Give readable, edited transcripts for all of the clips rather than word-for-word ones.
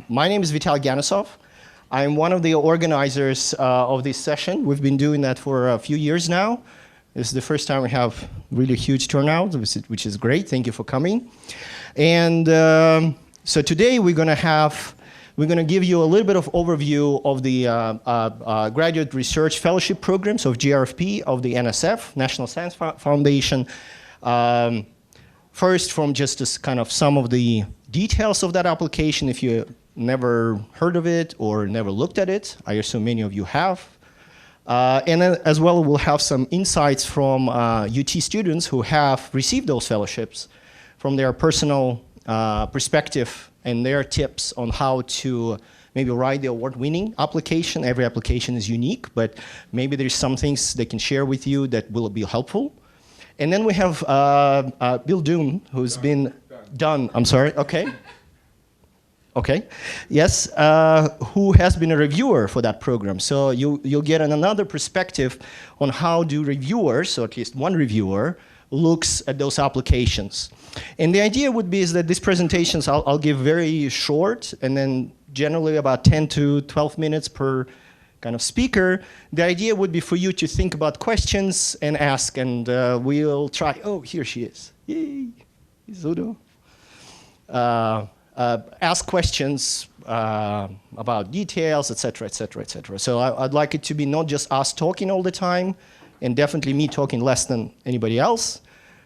My name is Vitaly Ganesov. I'm one of the organizers of this session. We've been doing that for a few years now. This is the first time we have really huge turnout, which is great. Thank you for coming. And so today we're going to give you a little bit of overview of the Graduate Research Fellowship Programs of GRFP of the NSF, National Science Foundation. First, from just this kind of some of the details of that application, if you never heard of it or never looked at it. I assume many of you have. And then as well, we'll have some insights from UT students who have received those fellowships from their personal perspective and their tips on how to maybe write the award-winning application. Every application is unique, but maybe there's some things they can share with you that will be helpful. And then we have Bill Doon, who's been done. I'm sorry. Okay. Okay. Yes. Who has been a reviewer for that program? So you'll get another perspective on how do reviewers, or at least one reviewer, looks at those applications. And the idea would be is that these presentations I'll give very short, and then generally about 10 to 12 minutes per kind of speaker. The idea would be for you to think about questions and ask, and we'll try. Oh, here she is. Yay, Zudo. Ask questions about details, etc., etc., etc. So I'd like it to be not just us talking all the time, and definitely me talking less than anybody else,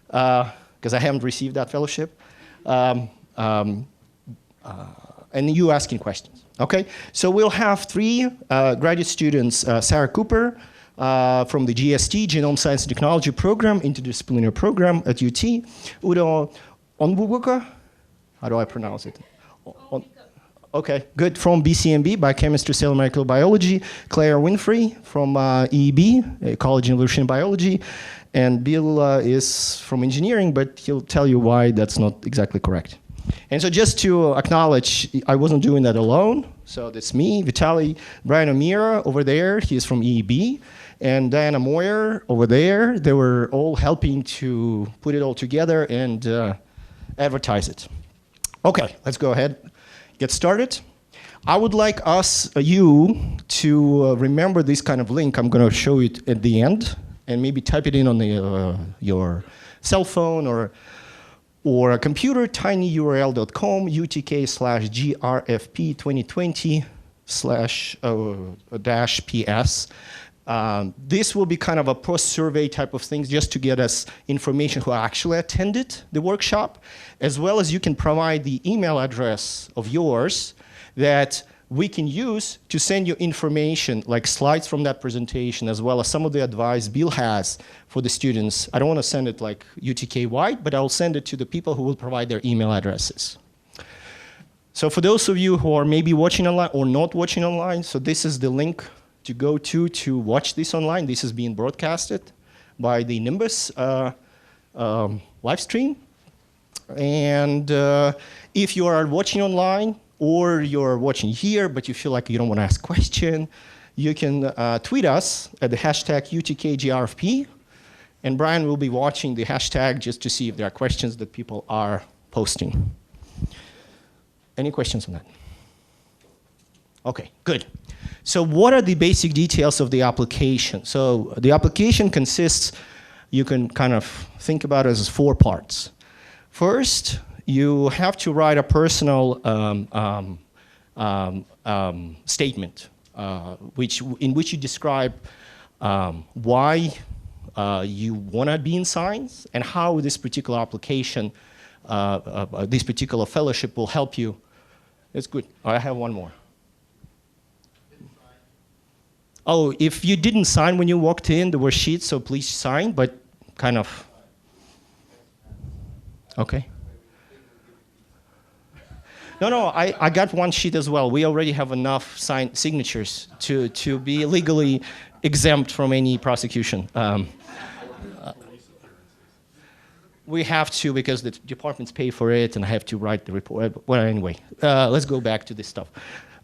because I haven't received that fellowship, and you asking questions. Okay, so we'll have three graduate students, Sarah Cooper from the GST, Genome Science and Technology Program, Interdisciplinary Program at UT, Udo Onwubuka, how do I pronounce it? Okay, good, from BCMB, Biochemistry, Cellular Molecular Biology, Claire Winfrey from EEB, Ecology and Evolution Biology, and Bill is from engineering, but he'll tell you why that's not exactly correct. And so just to acknowledge, I wasn't doing that alone. So that's me, Vitaly, Brian O'Meara over there, he's from EEB, and Diana Moyer over there. They were all helping to put it all together and advertise it. Okay, let's go ahead, get started. I would like you to remember this kind of link. I'm going to show it at the end, and maybe type it in on your cell phone or a computer, tinyurl.com, utk/grfp2020/-ps. This will be kind of a post-survey type of things just to get us information who actually attended the workshop, as well as you can provide the email address of yours that we can use to send you information like slides from that presentation, as well as some of the advice Bill has for the students. I don't want to send it like UTK-wide, but I'll send it to the people who will provide their email addresses. So for those of you who are maybe watching online or not watching online, so this is the link to go to watch this online. This is being broadcasted by the Nimbus live stream. And if you are watching online or you're watching here, but you feel like you don't want to ask a question, you can tweet us at the hashtag UTKGRFP. And Brian will be watching the hashtag just to see if there are questions that people are posting. Any questions on that? Okay, good. So what are the basic details of the application? So the application consists, you can kind of think about it as 4 parts. First, you have to write a personal statement in which you describe why you want to be in science and how this particular application, this particular fellowship will help you. That's good. I have one more. Oh, if you didn't sign when you walked in, there were sheets, so please sign, but kind of. Okay. No, I got one sheet as well. We already have enough signed signatures to be legally exempt from any prosecution. We have to because the departments pay for it, and I have to write the report. Well, anyway, let's go back to this stuff.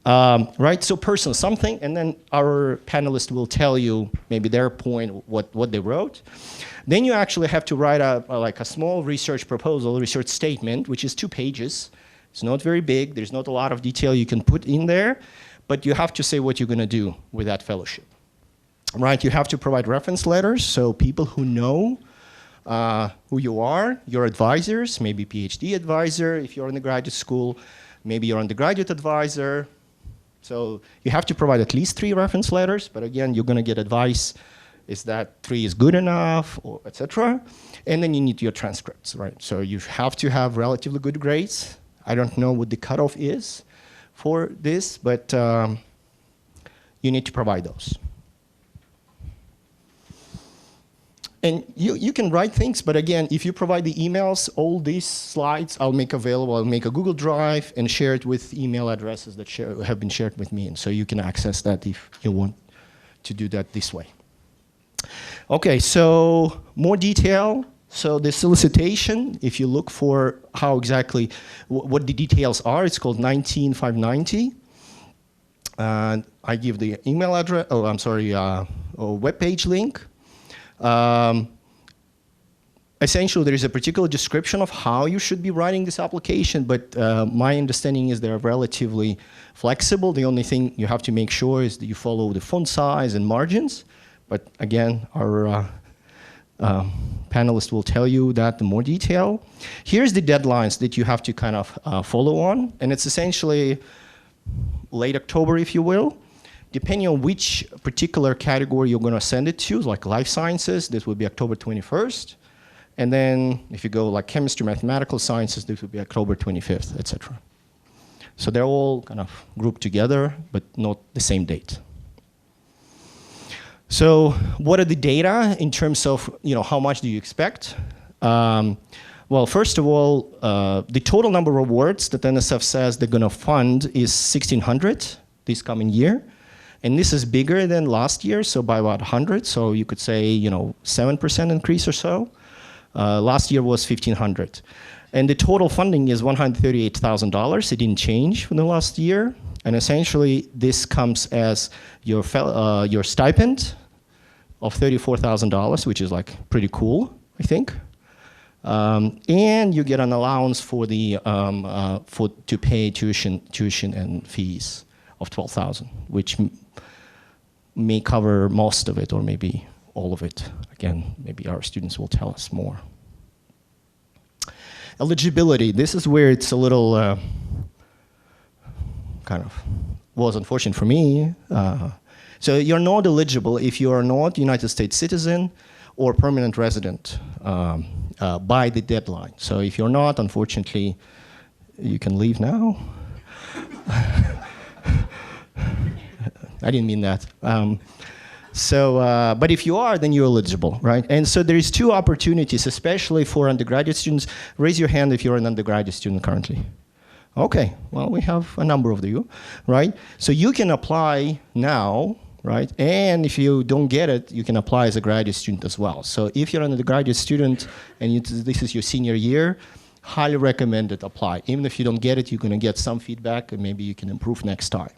Right, so personal something, and then our panelists will tell you maybe their point, what they wrote. Then you actually have to write like a small research proposal, research statement, which is 2 pages. It's not very big. There's not a lot of detail you can put in there, but you have to say what you're going to do with that fellowship. Right? You have to provide reference letters, so people who know who you are, your advisors, maybe PhD advisor if you're in the graduate school, maybe your undergraduate advisor. So you have to provide at least 3 reference letters, but again, you're going to get advice, is that 3 is good enough, or etc. And then you need your transcripts, right? So you have to have relatively good grades. I don't know what the cutoff is for this, but you need to provide those. And you can write things, but again, if you provide the emails, all these slides I'll make available. I'll make a Google Drive and share it with email addresses that have been shared with me. And so you can access that if you want to do that this way. Okay, so more detail. So the solicitation, if you look for how exactly, what the details are, it's called 19590. And I give the email address, web page link. Essentially, there is a particular description of how you should be writing this application, but my understanding is they're relatively flexible. The only thing you have to make sure is that you follow the font size and margins. But again, our panelist will tell you that in more detail. Here's the deadlines that you have to kind of follow on, and it's essentially late October, if you will. Depending on which particular category you're going to send it to, like life sciences, this will be October 21st. And then if you go like chemistry, mathematical sciences, this will be October 25th, etc. So they're all kind of grouped together, but not the same date. So what are the data in terms of how much do you expect? Well, first of all, the total number of awards that NSF says they're going to fund is 1,600 this coming year. And this is bigger than last year, so by about 100. So you could say, 7% increase or so. Last year was 1,500. And the total funding is $138,000. It didn't change from the last year. And essentially, this comes as your stipend of $34,000, which is like pretty cool, I think. And you get an allowance for the to pay tuition and fees of $12,000, which may cover most of it or maybe all of it. Again, maybe our students will tell us more. Eligibility, this is where it's a little kind of was unfortunate for me. So you're not eligible if you are not United States citizen or permanent resident by the deadline. So if you're not, unfortunately, you can leave now. I didn't mean that. But if you are, then you're eligible, right? And so there is 2 opportunities, especially for undergraduate students. Raise your hand if you're an undergraduate student currently. Okay, well, we have a number of you, right? So you can apply now, right? And if you don't get it, you can apply as a graduate student as well. So if you're an undergraduate student and this is your senior year, highly recommended apply. Even if you don't get it, you're going to get some feedback and maybe you can improve next time.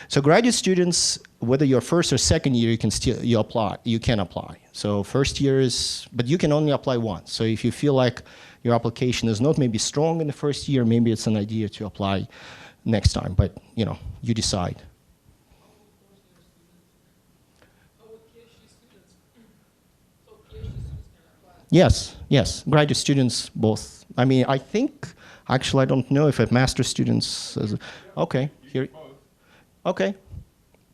So graduate students, whether you're first or second year, you can apply. So first year is, but you can only apply once. So if you feel like your application is not maybe strong in the first year, maybe it's an idea to apply next time, but you decide. Yes, graduate students both. I mean, I think, actually I don't know if master students, okay, here. Okay.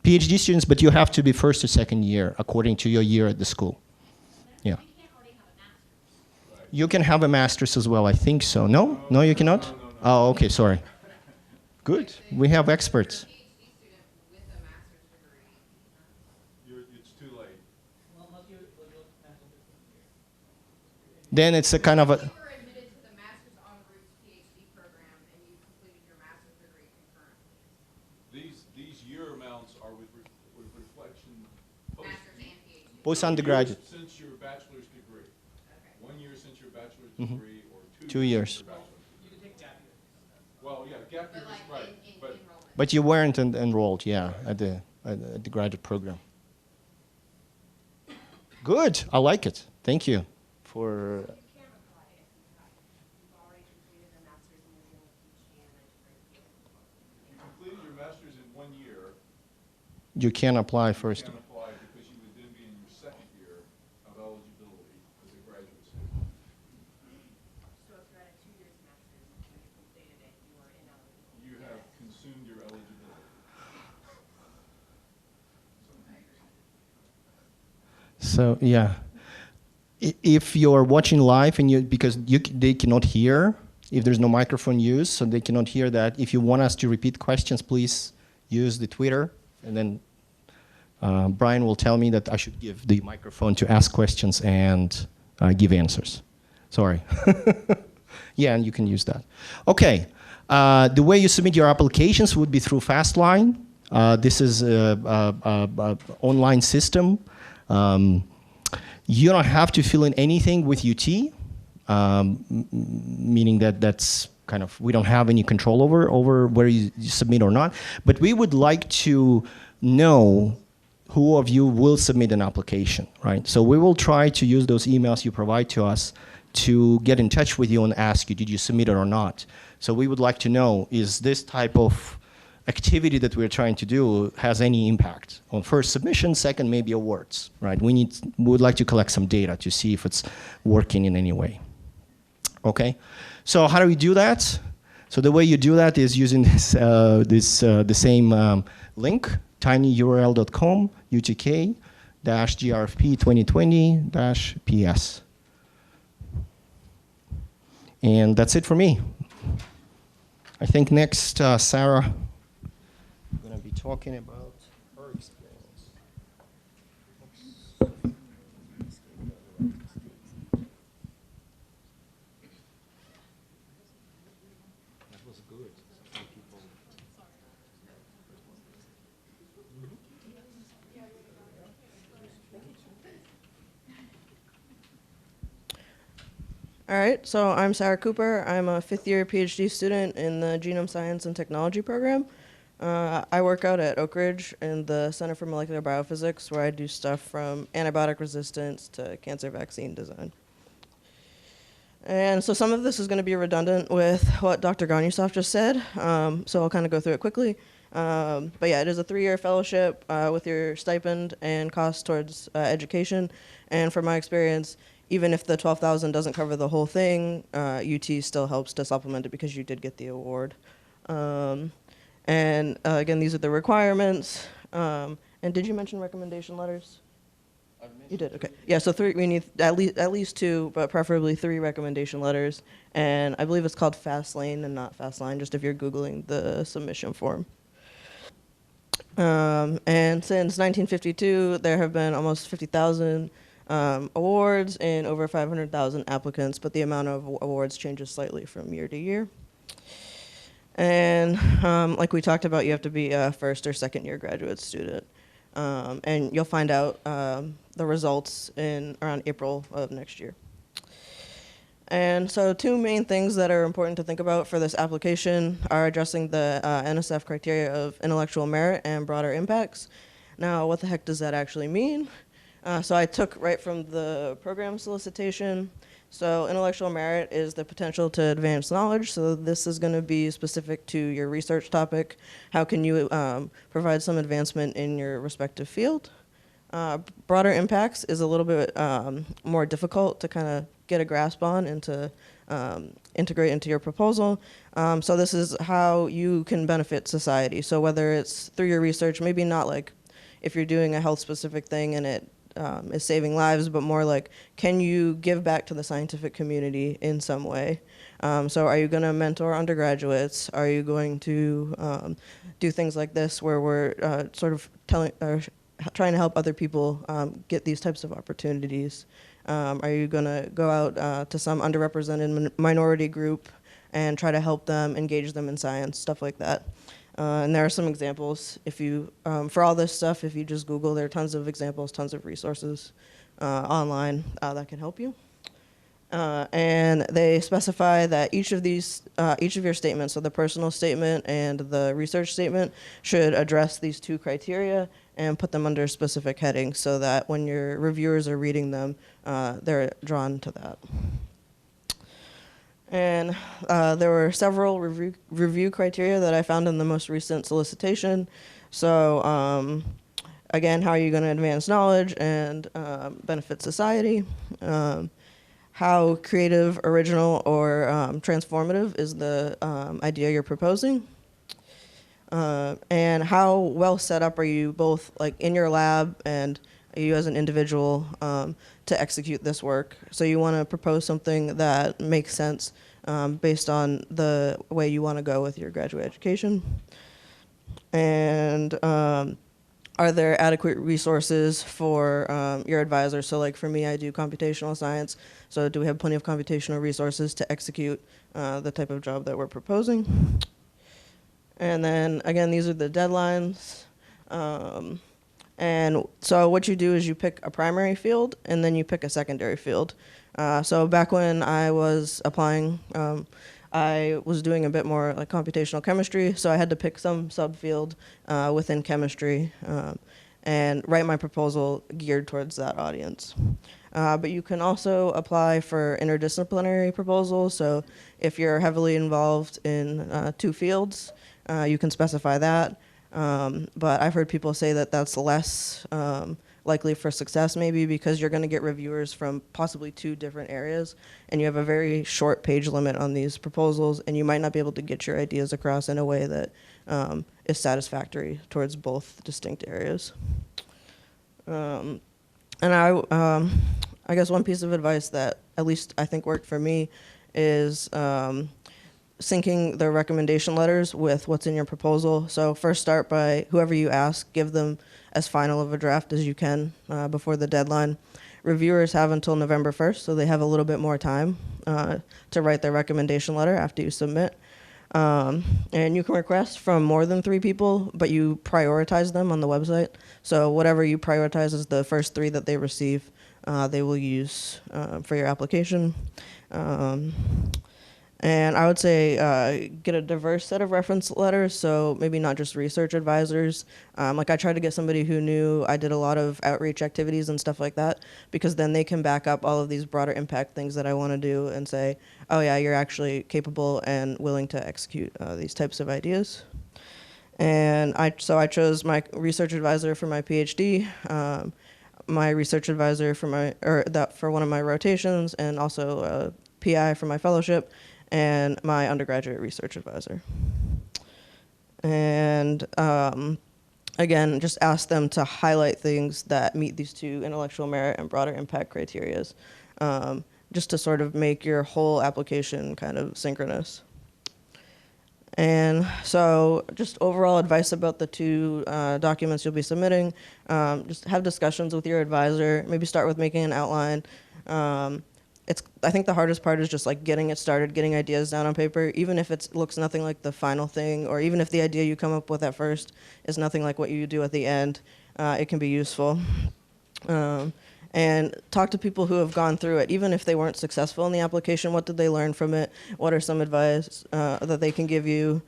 PhD students, but you have to be first or second year according to your year at the school. Yeah. You can have a master's as well, I think so. No? No, you cannot? No. Oh, okay, sorry. Good. We have experts. It's too late. Then it's a kind of a... Post-undergraduate. Since your bachelor's degree. Okay. 1 year since your bachelor's degree, or 2 years. You can take gap year. Well, yeah, gap year is right. But you weren't enrolled, yeah, at the graduate program. Good, I like it. Thank you for... You can apply if you've already completed a master's and you're doing a PhD and then You can apply first. You can't apply because you would then be in your second year of eligibility as a graduate student. So if you're at a 2 years master's and when you completed it, you were ineligible. You have consumed your eligibility. So yeah, if you're watching live and because they cannot hear, if there's no microphone used, so they cannot hear that. If you want us to repeat questions, please use the Twitter, and then Brian will tell me that I should give the microphone to ask questions and give answers. Sorry. Yeah, and you can use that. Okay. The way you submit your applications would be through Fastline. This is an online system. You don't have to fill in anything with UT, meaning that's kind of, we don't have any control over where you submit or not. But we would like to know who of you will submit an application, right? So we will try to use those emails you provide to us to get in touch with you and ask you, did you submit it or not? So we would like to know, is this type of activity that we're trying to do has any impact on first submission, second maybe awards, right? We would like to collect some data to see if it's working in any way. Okay, so how do we do that? So the way you do that is using the same link, tinyurl.com, UTK-GRFP 2020-PS. And that's it for me. I think next, Sarah, going to be talking about her experience. That was good. Some people. All right, so I'm Sarah Cooper. I'm a fifth-year PhD student in the Genome Science and Technology program. I work out at Oak Ridge in the Center for Molecular Biophysics, where I do stuff from antibiotic resistance to cancer vaccine design. And so some of this is going to be redundant with what Dr. Gonyusov just said, so I'll kind of go through it quickly. But yeah, it is a 3-year fellowship with your stipend and cost towards education. And from my experience, even if the $12,000 doesn't cover the whole thing, UT still helps to supplement it because you did get the award. And again, these are the requirements. And did you mention recommendation letters? You did, okay. Yeah, so we need at least 2, but preferably 3 recommendation letters. And I believe it's called Fastlane and not Fastline, just if you're Googling the submission form. And since 1952, there have been almost 50,000 awards and over 500,000 applicants, but the amount of awards changes slightly from year to year. And like we talked about, you have to be a first or second year graduate student. And you'll find out the results in around April of next year. And so 2 main things that are important to think about for this application are addressing the NSF criteria of intellectual merit and broader impacts. Now, what the heck does that actually mean? So I took right from the program solicitation. So intellectual merit is the potential to advance knowledge. So this is going to be specific to your research topic. How can you provide some advancement in your respective field? Broader impacts is a little bit more difficult to kind of get a grasp on and to integrate into your proposal. So this is how you can benefit society. So whether it's through your research, maybe not like if you're doing a health-specific thing and it is saving lives, but more like, can you give back to the scientific community in some way? So are you going to mentor undergraduates? Are you going to do things like this where we're sort of trying to help other people get these types of opportunities? Are you going to go out to some underrepresented minority group and try to help them, engage them in science, stuff like that? And there are some examples. If you, for all this stuff, if you just Google, there are tons of examples, tons of resources online that can help you. And they specify that each of your statements, so the personal statement and the research statement, should address these 2 criteria and put them under specific headings so that when your reviewers are reading them, they're drawn to that. And there were several review criteria that I found in the most recent solicitation. So again, how are you going to advance knowledge and benefit society? How creative, original, or transformative is the idea you're proposing? And how well set up are you both like in your lab and you as an individual to execute this work? So you want to propose something that makes sense based on the way you want to go with your graduate education. And are there adequate resources for your advisor? So like for me, I do computational science. So do we have plenty of computational resources to execute the type of job that we're proposing? And then again, these are the deadlines. And so what you do is you pick a primary field and then you pick a secondary field. So back when I was applying, I was doing a bit more like computational chemistry, so I had to pick some subfield within chemistry and write my proposal geared towards that audience. But you can also apply for interdisciplinary proposals, so if you're heavily involved in 2 fields, you can specify that. But I've heard people say that that's less likely for success maybe because you're going to get reviewers from possibly 2 different areas and you have a very short page limit on these proposals and you might not be able to get your ideas across in a way that is satisfactory towards both distinct areas. And I guess one piece of advice that at least I think worked for me is syncing the recommendation letters with what's in your proposal. So first start by whoever you ask, give them as final of a draft as you can before the deadline. Reviewers have until November 1st, so they have a little bit more time to write their recommendation letter after you submit. And you can request from more than 3 people, but you prioritize them on the website. So whatever you prioritize as the first 3 that they receive, they will use for your application. And I would say get a diverse set of reference letters, so maybe not just research advisors. Like I tried to get somebody who knew I did a lot of outreach activities and stuff like that, because then they can back up all of these broader impact things that I want to do and say, oh yeah, you're actually capable and willing to execute these types of ideas. And so I chose my research advisor for my PhD, my research advisor for one of my rotations, and also PI for my fellowship, and my undergraduate research advisor. And again, just ask them to highlight things that meet these 2 intellectual merit and broader impact criterias, just to sort of make your whole application kind of synchronous. And so just overall advice about the 2 documents you'll be submitting, just have discussions with your advisor, maybe start with making an outline. I think the hardest part is just like getting it started, getting ideas down on paper, even if it looks nothing like the final thing, or even if the idea you come up with at first is nothing like what you do at the end, it can be useful. And talk to people who have gone through it, even if they weren't successful in the application. What did they learn from it? What are some advice that they can give you?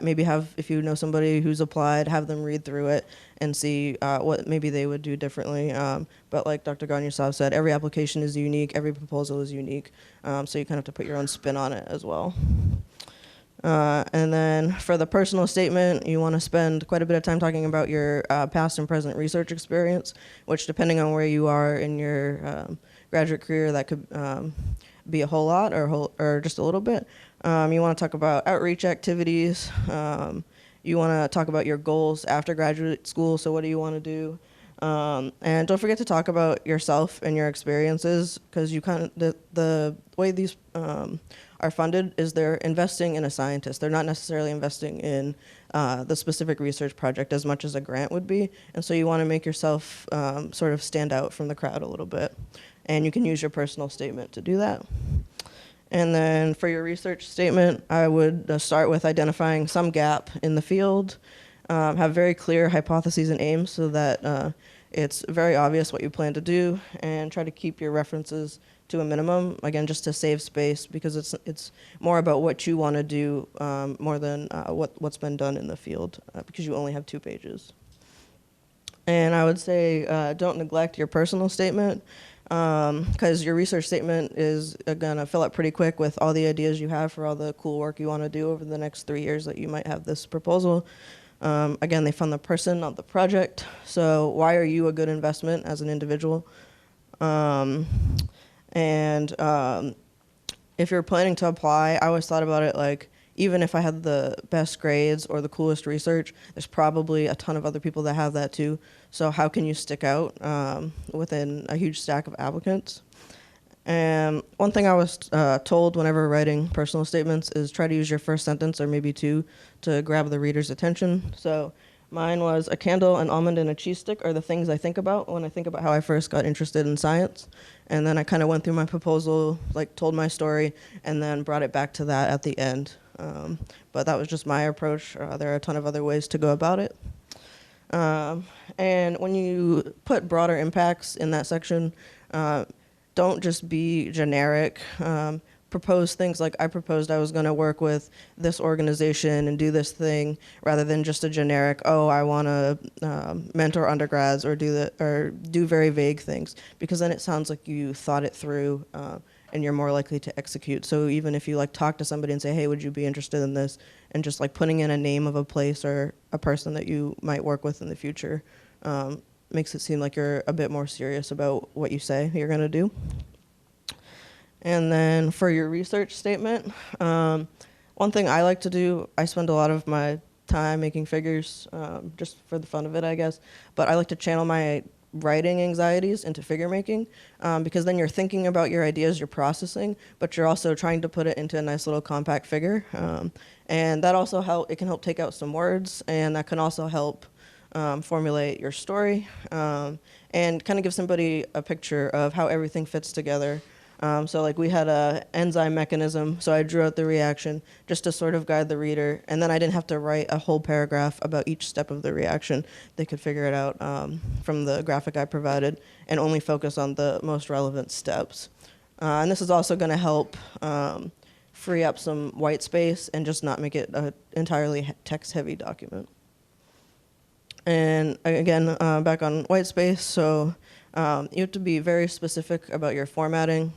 Maybe if you know somebody who's applied, have them read through it and see what maybe they would do differently. But like Dr. Ganyasov said, every application is unique, every proposal is unique, so you kind of have to put your own spin on it as well. And then for the personal statement, you want to spend quite a bit of time talking about your past and present research experience, which depending on where you are in your graduate career, that could be a whole lot or just a little bit. You want to talk about outreach activities. You want to talk about your goals after graduate school, so what do you want to do? And don't forget to talk about yourself and your experiences, because the way these are funded is they're investing in a scientist. They're not necessarily investing in the specific research project as much as a grant would be. And so you want to make yourself sort of stand out from the crowd a little bit. And you can use your personal statement to do that. And then for your research statement, I would start with identifying some gap in the field, have very clear hypotheses and aims so that it's very obvious what you plan to do, and try to keep your references to a minimum, again, just to save space, because it's more about what you want to do more than what's been done in the field, because you only have 2 pages. And I would say don't neglect your personal statement, because your research statement is going to fill up pretty quick with all the ideas you have for all the cool work you want to do over the next 3 years that you might have this proposal. Again, they fund the person, not the project. So why are you a good investment as an individual? And if you're planning to apply, I always thought about it like, even if I had the best grades or the coolest research, there's probably a ton of other people that have that too. So how can you stick out within a huge stack of applicants? And one thing I was told whenever writing personal statements is try to use your first sentence or maybe two to grab the reader's attention. So mine was a candle, an almond, and a cheese stick are the things I think about when I think about how I first got interested in science. And then I kind of went through my proposal, like told my story, and then brought it back to that at the end. But that was just my approach. There are a ton of other ways to go about it. And when you put broader impacts in that section, don't just be generic. Propose things like I proposed I was going to work with this organization and do this thing, rather than just a generic, oh, I want to mentor undergrads or do very vague things, because then it sounds like you thought it through and you're more likely to execute. So even if you like talk to somebody and say, hey, would you be interested in this, and just like putting in a name of a place or a person that you might work with in the future makes it seem like you're a bit more serious about what you say you're going to do. And then for your research statement, one thing I like to do, I spend a lot of my time making figures just for the fun of it, I guess. But I like to channel my writing anxieties into figure making because then you're thinking about your ideas you're processing, but you're also trying to put it into a nice little compact figure. And that also it can help take out some words, and that can also help formulate your story and kind of give somebody a picture of how everything fits together. So like we had a enzyme mechanism, so I drew out the reaction just to sort of guide the reader, and then I didn't have to write a whole paragraph about each step of the reaction. They could figure it out from the graphic I provided and only focus on the most relevant steps. And this is also going to help free up some white space and just not make it an entirely text-heavy document. And again, back on white space, so you have to be very specific about your formatting.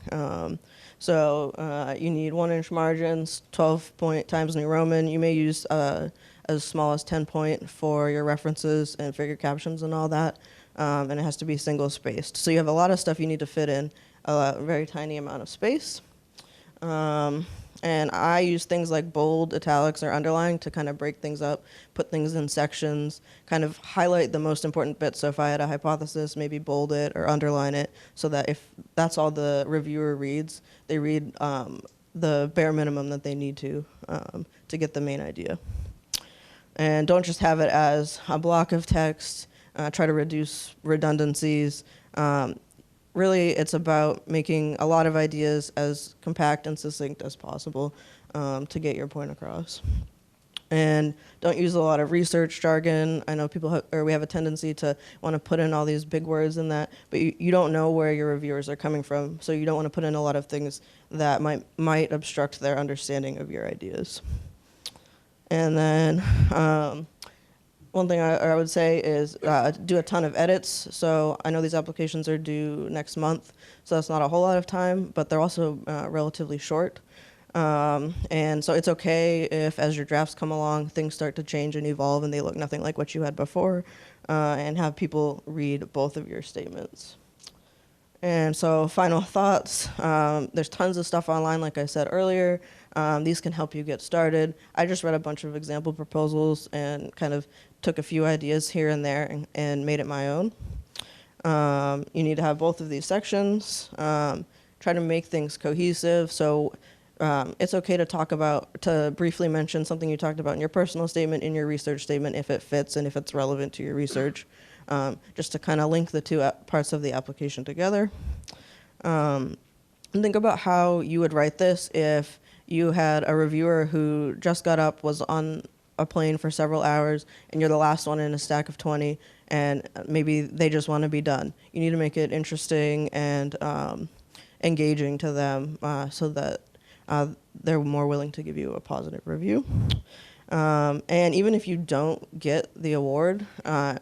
So you need 1-inch margins, 12-point Times New Roman. You may use as small as 10-point for your references and figure captions and all that. And it has to be single-spaced. So you have a lot of stuff you need to fit in a very tiny amount of space. And I use things like bold, italics, or underline to kind of break things up, put things in sections, kind of highlight the most important bits. So if I had a hypothesis, maybe bold it or underline it, so that if that's all the reviewer reads, they read the bare minimum that they need to get the main idea. And don't just have it as a block of text. Try to reduce redundancies. Really, it's about making a lot of ideas as compact and succinct as possible to get your point across. And don't use a lot of research jargon. I know we have a tendency to want to put in all these big words in that, but you don't know where your reviewers are coming from, so you don't want to put in a lot of things that might obstruct their understanding of your ideas. And then one thing I would say is do a ton of edits. So I know these applications are due next month, so that's not a whole lot of time, but they're also relatively short. And so it's okay if, as your drafts come along, things start to change and evolve and they look nothing like what you had before, and have people read both of your statements. And so final thoughts, there's tons of stuff online, like I said earlier. These can help you get started. I just read a bunch of example proposals and kind of took a few ideas here and there and made it my own. You need to have both of these sections. Try to make things cohesive. So it's okay to briefly mention something you talked about in your personal statement, in your research statement, if it fits and if it's relevant to your research, just to kind of link the two parts of the application together. And think about how you would write this if you had a reviewer who just got up, was on a plane for several hours, and you're the last one in a stack of 20, and maybe they just want to be done. You need to make it interesting and engaging to them so that they're more willing to give you a positive review. And even if you don't get the award,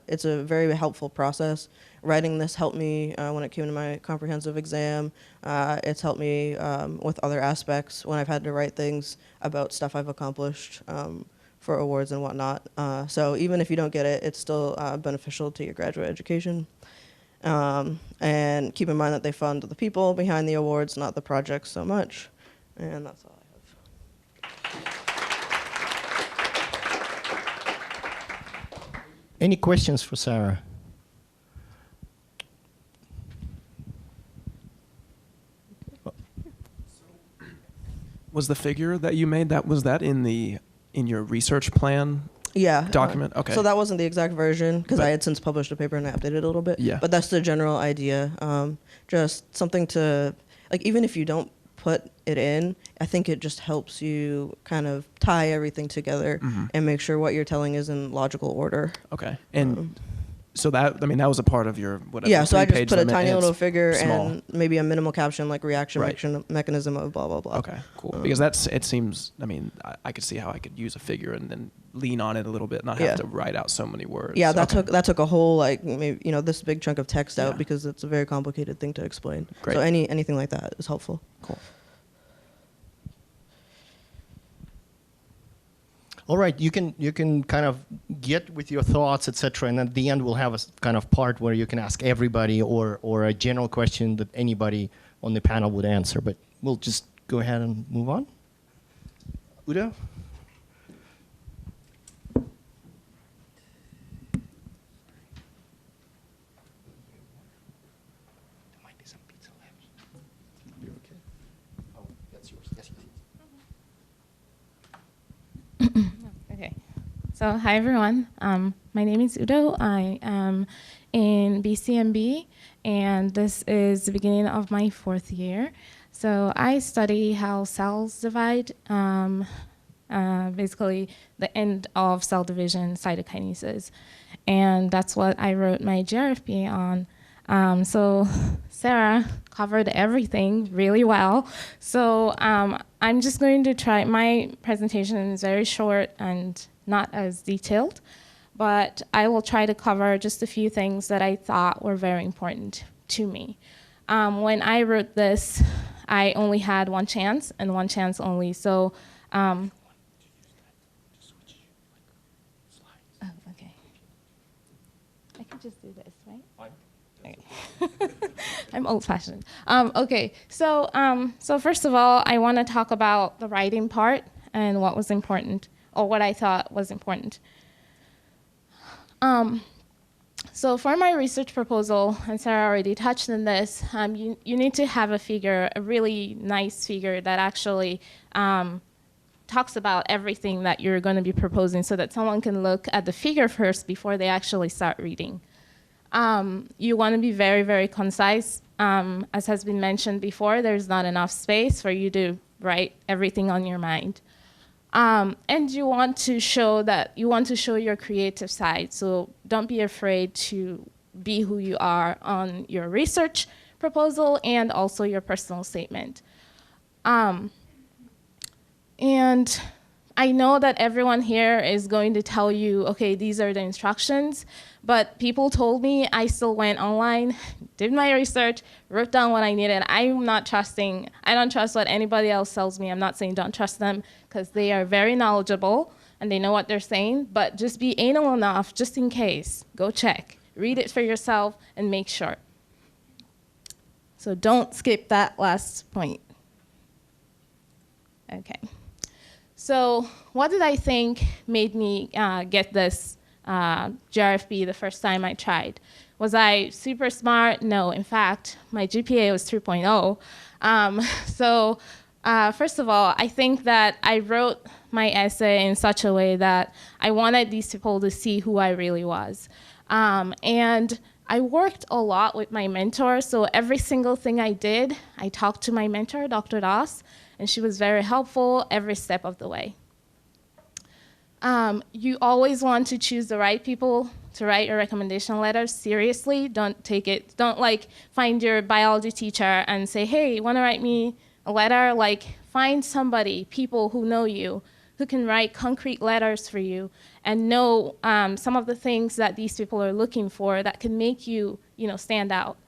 it's a very helpful process. Writing this helped me when it came to my comprehensive exam. It's helped me with other aspects when I've had to write things about stuff I've accomplished for awards and whatnot. So even if you don't get it, it's still beneficial to your graduate education. And keep in mind that they fund the people behind the awards, not the projects so much. And that's all I have. Any questions for Sarah? Was the figure that you made, was that in your research plan Yeah. document? Okay. So that wasn't the exact version because But- I had since published a paper and I updated it a little bit. Yeah. But that's the general idea. Just something to, like, even if you don't put it in, I think it just helps you kind of tie everything together and make sure what you're telling is in logical order. Okay. And so that was a part of your whatever. Yeah, so I just 3-page put a limit, tiny and little it's figure small. and maybe a minimal caption like reaction Right. mechanism of blah, blah, blah. Okay, cool. Because it seems, I could see how I could use a figure and then lean on it a little bit, not have Yeah. to write out so many words. Yeah, that Okay. took a whole, like, maybe, this big chunk of text out Yeah. because it's a very complicated thing to explain. Great. So anything like that is helpful. Cool. All right, you can kind of get with your thoughts, etc., and at the end we'll have a kind of part where you can ask everybody or a general question that anybody on the panel would answer. But we'll just go ahead and move on. Udo? There might be some pizza left. You okay? Oh, that's yours. Yes, yes. Okay. So hi everyone. My name is Udo. I am in BCMB, and this is the beginning of my 4th year. So I study how cells divide, basically the end of cell division, cytokinesis, and that's what I wrote my GRFP on. So Sarah covered everything really well. So I'm just going to try, my presentation is very short and not as detailed, but I will try to cover just a few things that I thought were very important to me. When I wrote this, I only had one chance and one chance only. So, oh, okay. I can just do this, right? I'm old-fashioned. Okay, so first of all, I want to talk about the writing part and what was important, or what I thought was important. So for my research proposal, and Sarah already touched on this, you need to have a figure, a really nice figure that actually talks about everything that you're going to be proposing, so that someone can look at the figure first before they actually start reading. You want to be very, very concise. As has been mentioned before, there's not enough space for you to write everything on your mind. And you want to show your creative side. So don't be afraid to be who you are on your research proposal and also your personal statement. And I know that everyone here is going to tell you, okay, these are the instructions, but people told me, I still went online, did my research, wrote down what I needed. I don't trust what anybody else tells me. I'm not saying don't trust them, because they are very knowledgeable and they know what they're saying, but just be anal enough, just in case. Go check, read it for yourself and make sure. So don't skip that last point. Okay. So what did I think made me get this GRFP the first time I tried? Was I super smart? No. In fact, my GPA was 3.0. First of all, I think that I wrote my essay in such a way that I wanted these people to see who I really was. And I worked a lot with my mentor, so every single thing I did, I talked to my mentor, Dr. Das, and she was very helpful every step of the way. You always want to choose the right people to write your recommendation letter. Seriously, don't find your biology teacher and say, hey, you want to write me a letter? Find somebody, people who know you, who can write concrete letters for you and know some of the things that these people are looking for that can make you, stand out.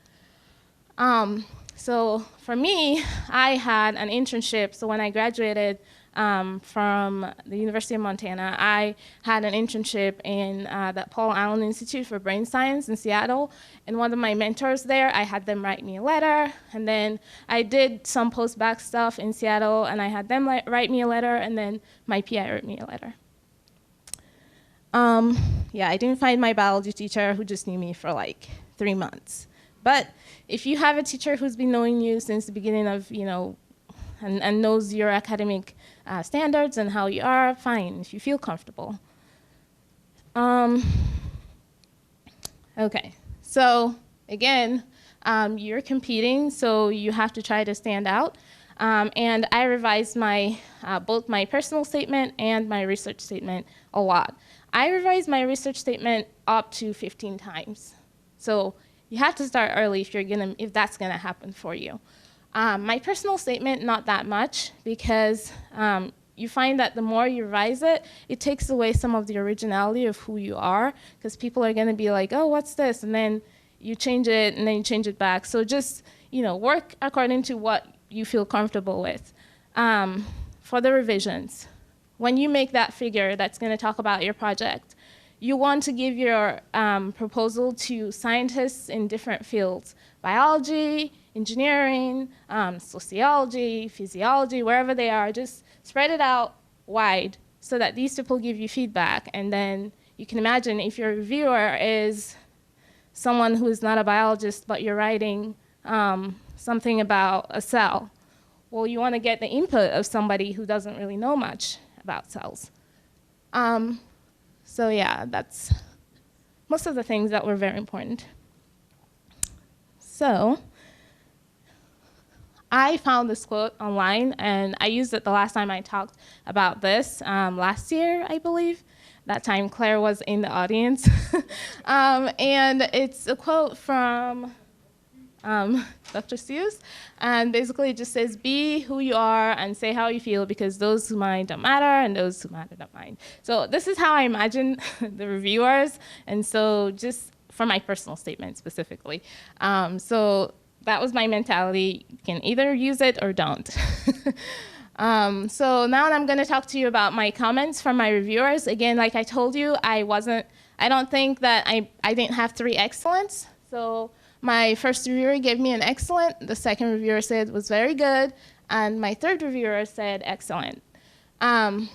So for me, I had an internship. So when I graduated from the University of Montana, I had an internship in the Paul Allen Institute for Brain Science in Seattle. And one of my mentors there, I had them write me a letter. And then I did some post-bac stuff in Seattle, and I had them write me a letter, and then my PI wrote me a letter. Yeah, I didn't find my biology teacher who just knew me for like 3 months. But if you have a teacher who's been knowing you since the beginning of, and knows your academic standards and how you are, fine, if you feel comfortable. Okay, so again, you're competing, so you have to try to stand out. And I revised both my personal statement and my research statement a lot. I revised my research statement up to 15 times. So you have to start early if that's gonna happen for you. My personal statement, not that much, because you find that the more you revise it, it takes away some of the originality of who you are, because people are gonna be like, oh, what's this? And then you change it, and then you change it back. So just, work according to what you feel comfortable with. For the revisions, when you make that figure that's gonna talk about your project, you want to give your proposal to scientists in different fields: biology, engineering, sociology, physiology, wherever they are. Just spread it out wide so that these people give you feedback. And then you can imagine if your reviewer is someone who is not a biologist, but you're writing something about a cell, well, you want to get the input of somebody who doesn't really know much about cells. So yeah, that's most of the things that were very important. So I found this quote online, and I used it the last time I talked about this, last year, I believe. That time Claire was in the audience. And it's a quote from Dr. Seuss, and basically it just says, be who you are and say how you feel, because those who mind don't matter and those who matter don't mind. So this is how I imagine the reviewers, and so just for my personal statement specifically. So that was my mentality. You can either use it or don't. So now I'm going to talk to you about my comments from my reviewers. Again, like I told you, I don't think that I didn't have 3 excellents. So my first reviewer gave me an excellent, the second reviewer said it was very good, and my third reviewer said excellent. And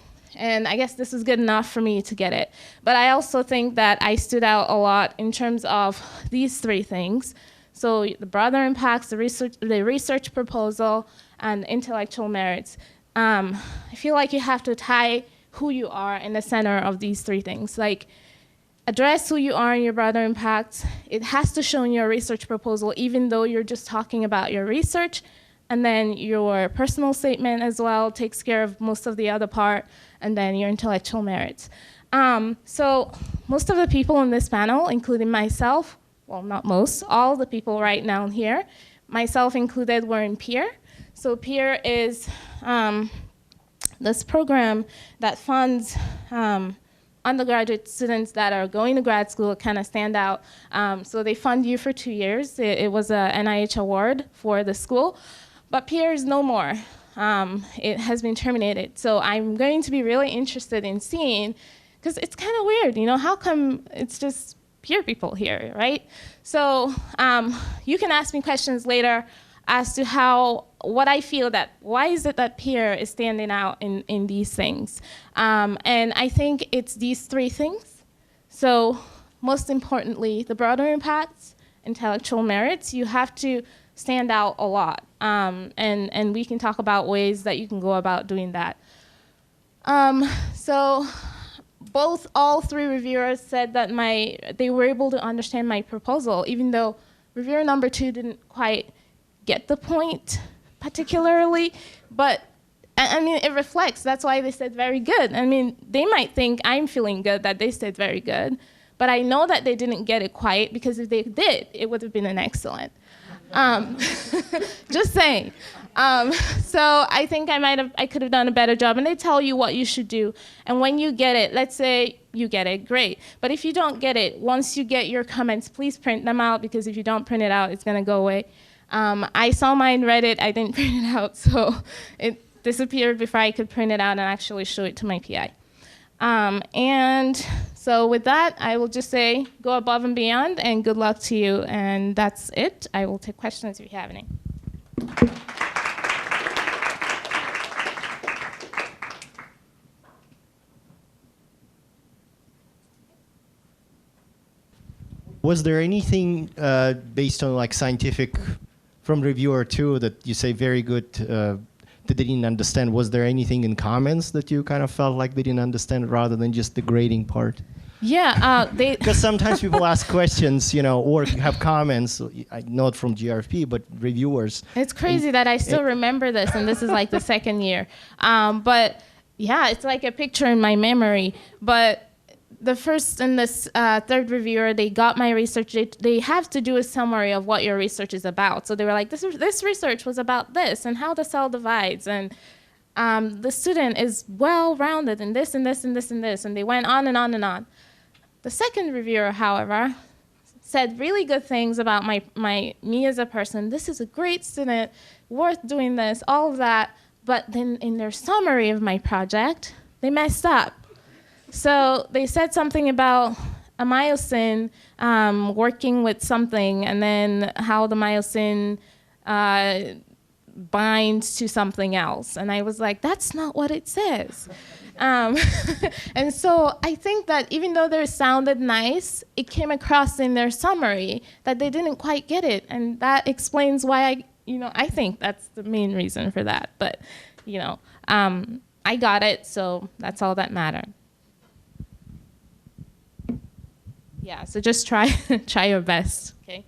I guess this is good enough for me to get it. But I also think that I stood out a lot in terms of these 3 things. So the broader impacts, the research proposal, and intellectual merits. I feel like you have to tie who you are in the center of these 3 things. Like, address who you are in your broader impacts. It has to show in your research proposal, even though you're just talking about your research. And then your personal statement as well takes care of most of the other part, and then your intellectual merits. So most of the people in this panel, including myself, well, not most, all the people right now here, myself included, were in PEER. So PEER is this program that funds undergraduate students that are going to grad school kind of stand out. So they fund you for 2 years. It was a NIH award for the school, but PEER is no more. It has been terminated. So I'm going to be really interested in seeing, because it's kind of weird, how come it's just PEER people here, right? So you can ask me questions later as to what I feel why is it that PEER is standing out in these things? And I think it's these 3 things. So most importantly, the broader impacts, intellectual merits, you have to stand out a lot. And we can talk about ways that you can go about doing that. So all 3 reviewers said that they were able to understand my proposal, even though reviewer number 2 didn't quite get the point particularly, but I mean, it reflects, that's why they said very good. I mean, they might think I'm feeling good that they said very good, but I know that they didn't get it quite, because if they did, it would have been an excellent. Just saying. So I think I could have done a better job, and they tell you what you should do. And when you get it, let's say you get it, great. But if you don't get it, once you get your comments, please print them out, because if you don't print it out, it's gonna go away. I saw mine, read it, I didn't print it out, so it disappeared before I could print it out and actually show it to my PI. And so with that, I will just say go above and beyond, and good luck to you. And that's it. I will take questions if you have any. Was there anything based on like scientific from reviewer too that you say very good that they didn't understand? Was there anything in comments that you kind of felt like they didn't understand rather than just the grading part? Yeah, Because sometimes people ask questions, you know, or have comments, not from GRFP, but reviewers. It's crazy that I still remember this, and this is like the second year. But yeah, it's like a picture in my memory. But the first and this third reviewer, they got my research. They have to do a summary of what your research is about. So they were like, this research was about this and how the cell divides. And the student is well-rounded in this and this and this and this. And they went on and on and on. The second reviewer, however, said really good things about me as a person. This is a great student, worth doing this, all of that. But then in their summary of my project, they messed up. So they said something about a myosin working with something, and then how the myosin binds to something else. And I was like, that's not what it says. And so I think that even though they sounded nice, it came across in their summary that they didn't quite get it. And that explains why I think that's the main reason for that. But, I got it, so that's all that mattered. Yeah, so just try your best, okay?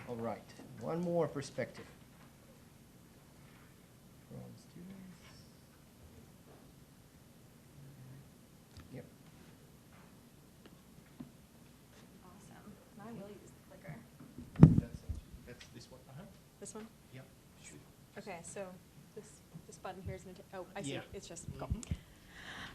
All right, one more perspective. From students. Yep. Awesome. Now I will use the clicker. That's this one. Uh-huh. This one? Yep. Okay, so this button here is going to, oh, I see. Yeah. It's just, cool.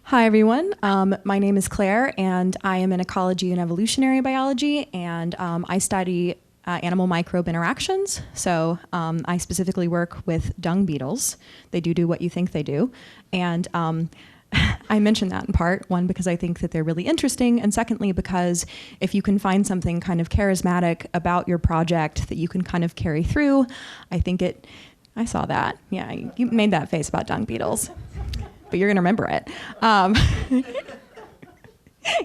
Hi, everyone. My name is Claire, and I am in ecology and evolutionary biology, and I study animal-microbe interactions. So I specifically work with dung beetles. They do what you think they do. And I mention that in part, one, because I think that they're really interesting, and secondly, because if you can find something kind of charismatic about your project that you can kind of carry through, I saw that. Yeah, you made that face about dung beetles, but you're going to remember it.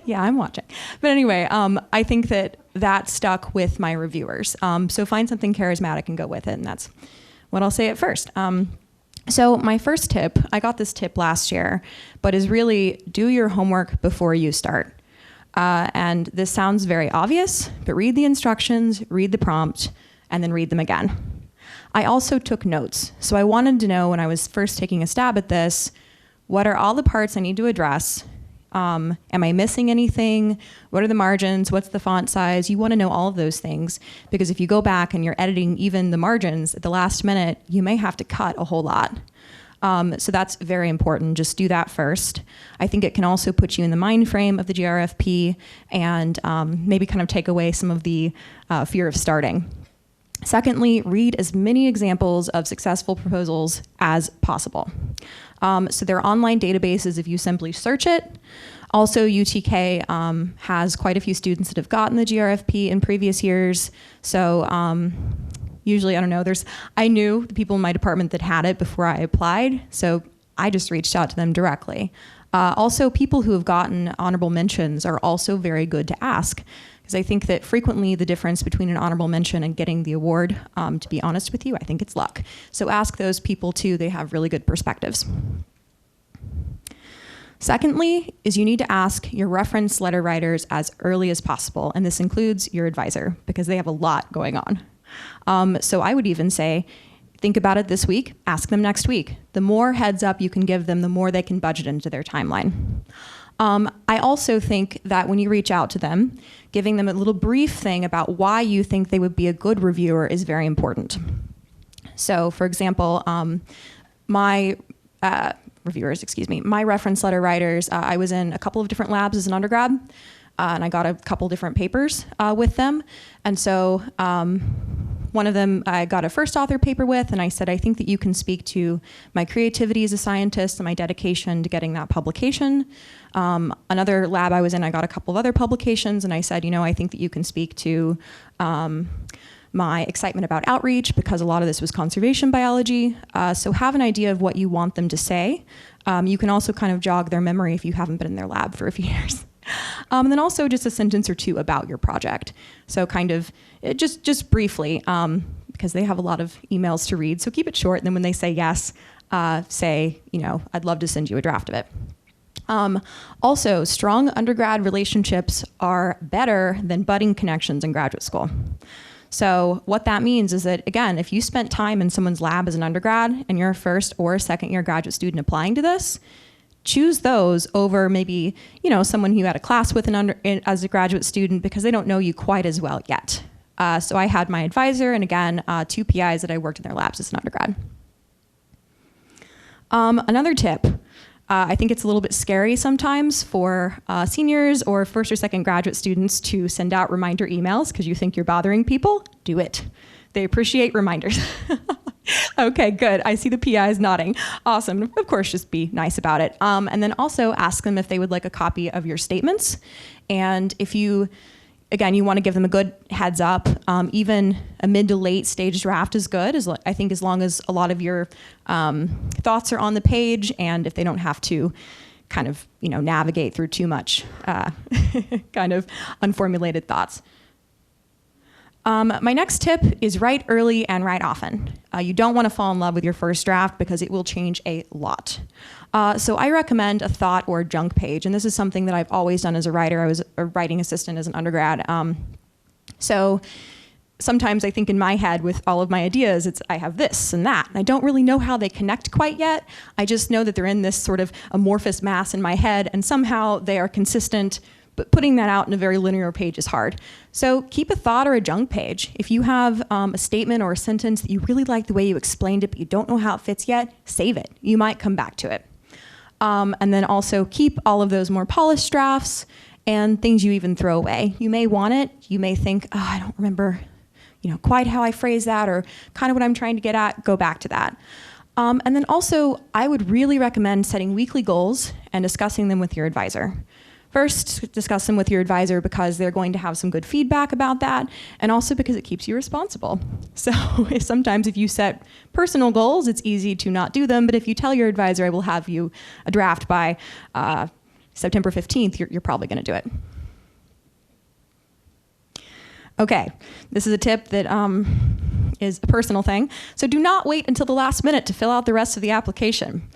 Yeah, I'm watching. But anyway, I think that stuck with my reviewers. So find something charismatic and go with it, and that's what I'll say at first. So my first tip, I got this tip last year, but is really do your homework before you start. And this sounds very obvious, but read the instructions, read the prompt, and then read them again. I also took notes. So I wanted to know when I was first taking a stab at this, what are all the parts I need to address? Am I missing anything? What are the margins? What's the font size? You want to know all of those things, because if you go back and you're editing even the margins at the last minute, you may have to cut a whole lot. So that's very important. Just do that first. I think it can also put you in the mind frame of the GRFP and maybe kind of take away some of the fear of starting. Secondly, read as many examples of successful proposals as possible. So there are online databases if you simply search it. Also, UTK has quite a few students that have gotten the GRFP in previous years. So usually, I don't know, I knew the people in my department that had it before I applied, so I just reached out to them directly. Also, people who have gotten honorable mentions are also very good to ask, because I think that frequently the difference between an honorable mention and getting the award, to be honest with you, I think it's luck. So ask those people too, they have really good perspectives. Secondly, is you need to ask your reference letter writers as early as possible, and this includes your advisor, because they have a lot going on. So I would even say, think about it this week, ask them next week. The more heads up you can give them, the more they can budget into their timeline. I also think that when you reach out to them, giving them a little brief thing about why you think they would be a good reviewer is very important. So for example, my reference letter writers, I was in a couple of different labs as an undergrad. and I got a couple different papers with them. And so one of them I got a first author paper with, and I said, I think that you can speak to my creativity as a scientist and my dedication to getting that publication. Another lab I was in, I got a couple of other publications, and I said, I think that you can speak to my excitement about outreach, because a lot of this was conservation biology. So have an idea of what you want them to say. You can also kind of jog their memory if you haven't been in their lab for a few years. And then also just a sentence or two about your project. So kind of just briefly, because they have a lot of emails to read. So keep it short. And then when they say yes, say, I'd love to send you a draft of it. Also, strong undergrad relationships are better than budding connections in graduate school. So what that means is that, again, if you spent time in someone's lab as an undergrad and you're a first or second year graduate student applying to this, choose those over maybe, someone who you had a class with as a graduate student, because they don't know you quite as well yet. So I had my advisor and, again, 2 PIs that I worked in their labs as an undergrad. Another tip. I think it's a little bit scary sometimes for seniors or first or second graduate students to send out reminder emails because you think you're bothering people. Do it. They appreciate reminders. Okay, good. I see the PIs nodding. Awesome. Of course, just be nice about it. And then also ask them if they would like a copy of your statements. And if you want to give them a good heads up. Even a mid to late stage draft is good, I think, as long as a lot of your thoughts are on the page, and if they don't have to kind of, navigate through too much kind of unformulated thoughts. My next tip is write early and write often. You don't want to fall in love with your first draft because it will change a lot. So I recommend a thought or a junk page, and this is something that I've always done as a writer. I was a writing assistant as an undergrad. So sometimes I think in my head with all of my ideas, I have this and that, and I don't really know how they connect quite yet. I just know that they're in this sort of amorphous mass in my head, and somehow they are consistent. But putting that out in a very linear page is hard. So keep a thought or a junk page. If you have a statement or a sentence that you really like the way you explained it, but you don't know how it fits yet, save it. You might come back to it. And then also keep all of those more polished drafts and things you even throw away. You may want it. You may think, I don't remember quite how I phrased that or kind of what I'm trying to get at. Go back to that. And then also, I would really recommend setting weekly goals and discussing them with your advisor. First, discuss them with your advisor because they're going to have some good feedback about that, and also because it keeps you responsible. So sometimes if you set personal goals, it's easy to not do them, but if you tell your advisor, I will have you a draft by September 15th, you're probably going to do it. Okay, this is a tip that is a personal thing. So do not wait until the last minute to fill out the rest of the application.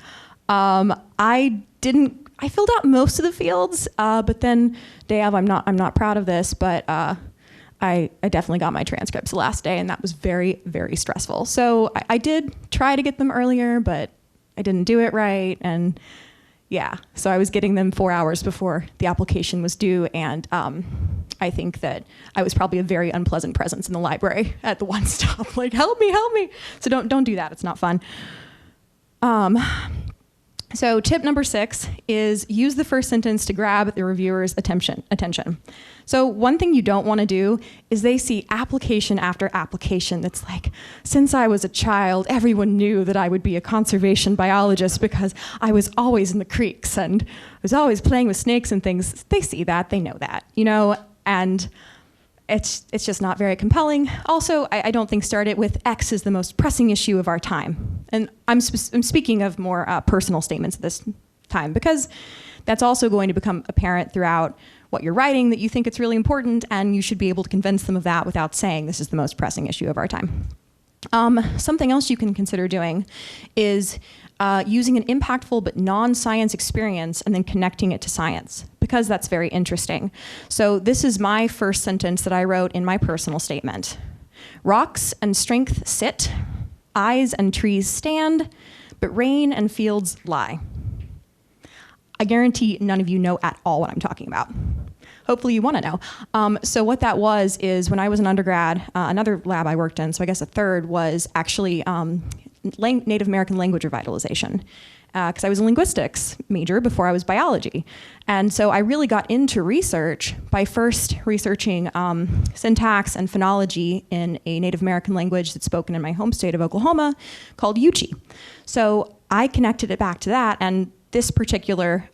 I filled out most of the fields, but then day of, I'm not proud of this, but I definitely got my transcripts the last day, and that was very, very stressful. So I did try to get them earlier, but I didn't do it right, and yeah. So I was getting them 4 hours before the application was due, and I think that I was probably a very unpleasant presence in the library at the one stop, like, help me. So don't do that, it's not fun. So tip number 6 is use the first sentence to grab the reviewer's attention. So one thing you don't want to do is they see application after application that's like, since I was a child, everyone knew that I would be a conservation biologist because I was always in the creeks and I was always playing with snakes and things. They see that, they know that, and it's just not very compelling. Also, I don't think start it with X is the most pressing issue of our time. And I'm speaking of more personal statements at this time, because that's also going to become apparent throughout what you're writing, that you think it's really important, and you should be able to convince them of that without saying this is the most pressing issue of our time. Something else you can consider doing is using an impactful but non-science experience and then connecting it to science, because that's very interesting. So this is my first sentence that I wrote in my personal statement. Rocks and strength sit, eyes and trees stand, but rain and fields lie. I guarantee none of you know at all what I'm talking about. Hopefully you want to know. So what that was is when I was an undergrad, another lab I worked in, so I guess a third, was actually Native American language revitalization. because I was a linguistics major before I was biology. And so I really got into research by first researching syntax and phonology in a Native American language that's spoken in my home state of Oklahoma called Yuchi. So I connected it back to that, and this particular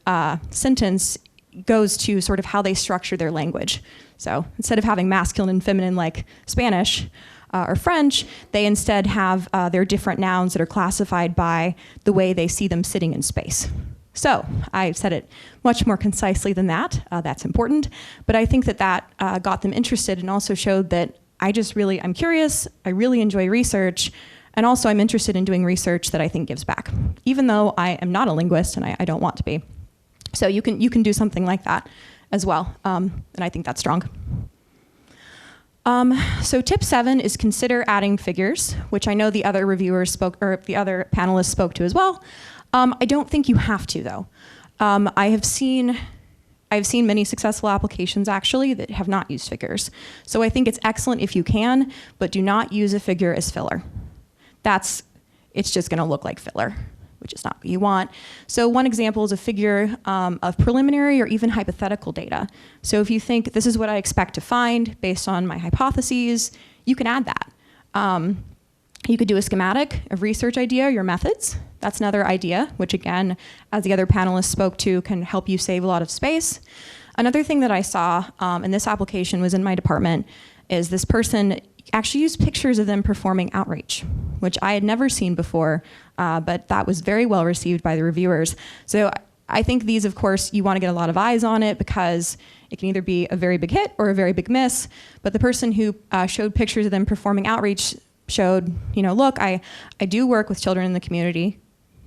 sentence goes to sort of how they structure their language. So instead of having masculine and feminine like Spanish or French, they instead have their different nouns that are classified by the way they see them sitting in space. So I said it much more concisely than that. That's important. But I think that that got them interested and also showed that I'm curious, I really enjoy research, and also I'm interested in doing research that I think gives back, even though I am not a linguist and I don't want to be. So you can do something like that as well, and I think that's strong. So tip 7 is consider adding figures, which I know the other reviewers spoke, or the other panelists spoke to as well. I don't think you have to, though. I've seen many successful applications actually that have not used figures. So I think it's excellent if you can, but do not use a figure as filler. It's just gonna look like filler, which is not what you want. So one example is a figure of preliminary or even hypothetical data. So if you think this is what I expect to find based on my hypotheses, you can add that. You could do a schematic of research idea, your methods. That's another idea, which again, as the other panelists spoke to, can help you save a lot of space. Another thing that I saw in this application was in my department is this person actually used pictures of them performing outreach, which I had never seen before, but that was very well received by the reviewers. So I think these, of course, you want to get a lot of eyes on it because it can either be a very big hit or a very big miss. But the person who showed pictures of them performing outreach showed, look, I do work with children in the community.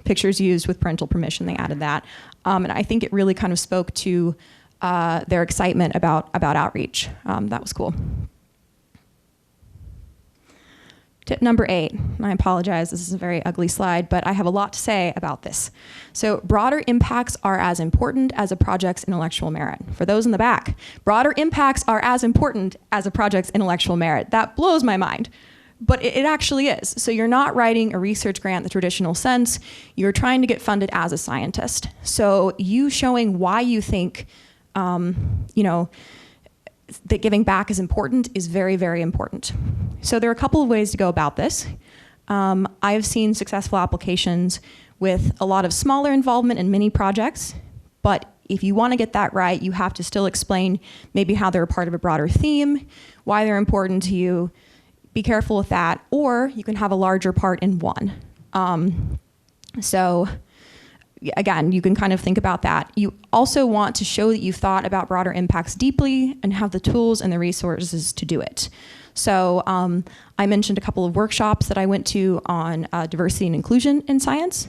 Pictures used with parental permission, they added that. And I think it really kind of spoke to their excitement about outreach. That was cool. Tip number 8, and I apologize, this is a very ugly slide, but I have a lot to say about this. So broader impacts are as important as a project's intellectual merit. For those in the back, broader impacts are as important as a project's intellectual merit. That blows my mind, but it actually is. So you're not writing a research grant in the traditional sense, you're trying to get funded as a scientist. So you showing why you think, that giving back is important is very, very important. So there are a couple of ways to go about this. I've seen successful applications with a lot of smaller involvement in mini projects, but if you want to get that right, you have to still explain maybe how they're a part of a broader theme, why they're important to you. Be careful with that, or you can have a larger part in one. So again, you can kind of think about that. You also want to show that you've thought about broader impacts deeply and have the tools and the resources to do it. So I mentioned a couple of workshops that I went to on diversity and inclusion in science.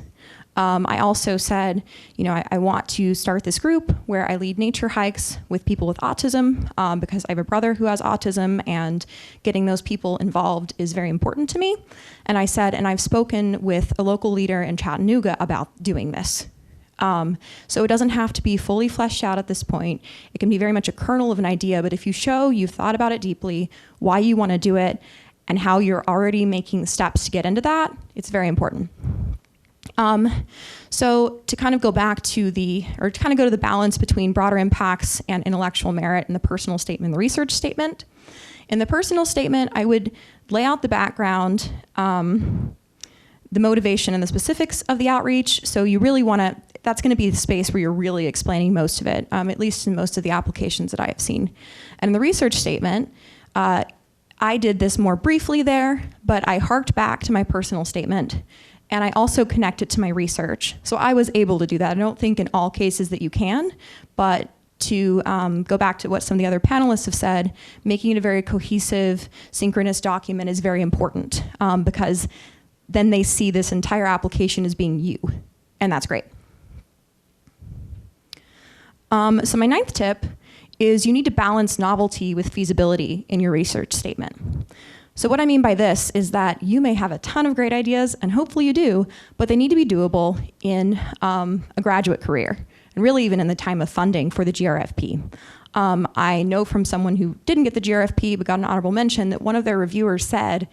I also said, I want to start this group where I lead nature hikes with people with autism because I have a brother who has autism, and getting those people involved is very important to me. And I said, and I've spoken with a local leader in Chattanooga about doing this. So it doesn't have to be fully fleshed out at this point. It can be very much a kernel of an idea, but if you show you've thought about it deeply, why you want to do it, and how you're already making the steps to get into that, it's very important. So to kind of go back to go to the balance between broader impacts and intellectual merit in the personal statement and the research statement. In the personal statement, I would lay out the background, the motivation and the specifics of the outreach. So you really want to, that's going to be the space where you're really explaining most of it, at least in most of the applications that I have seen. And in the research statement, I did this more briefly there, but I harked back to my personal statement. And I also connect it to my research. So I was able to do that. I don't think in all cases that you can, but to go back to what some of the other panelists have said, making it a very cohesive, synchronous document is very important because then they see this entire application as being you, and that's great. So my 9th tip is you need to balance novelty with feasibility in your research statement. So what I mean by this is that you may have a ton of great ideas, and hopefully you do, but they need to be doable in a graduate career, and really even in the time of funding for the GRFP. I know from someone who didn't get the GRFP but got an honorable mention that one of their reviewers said,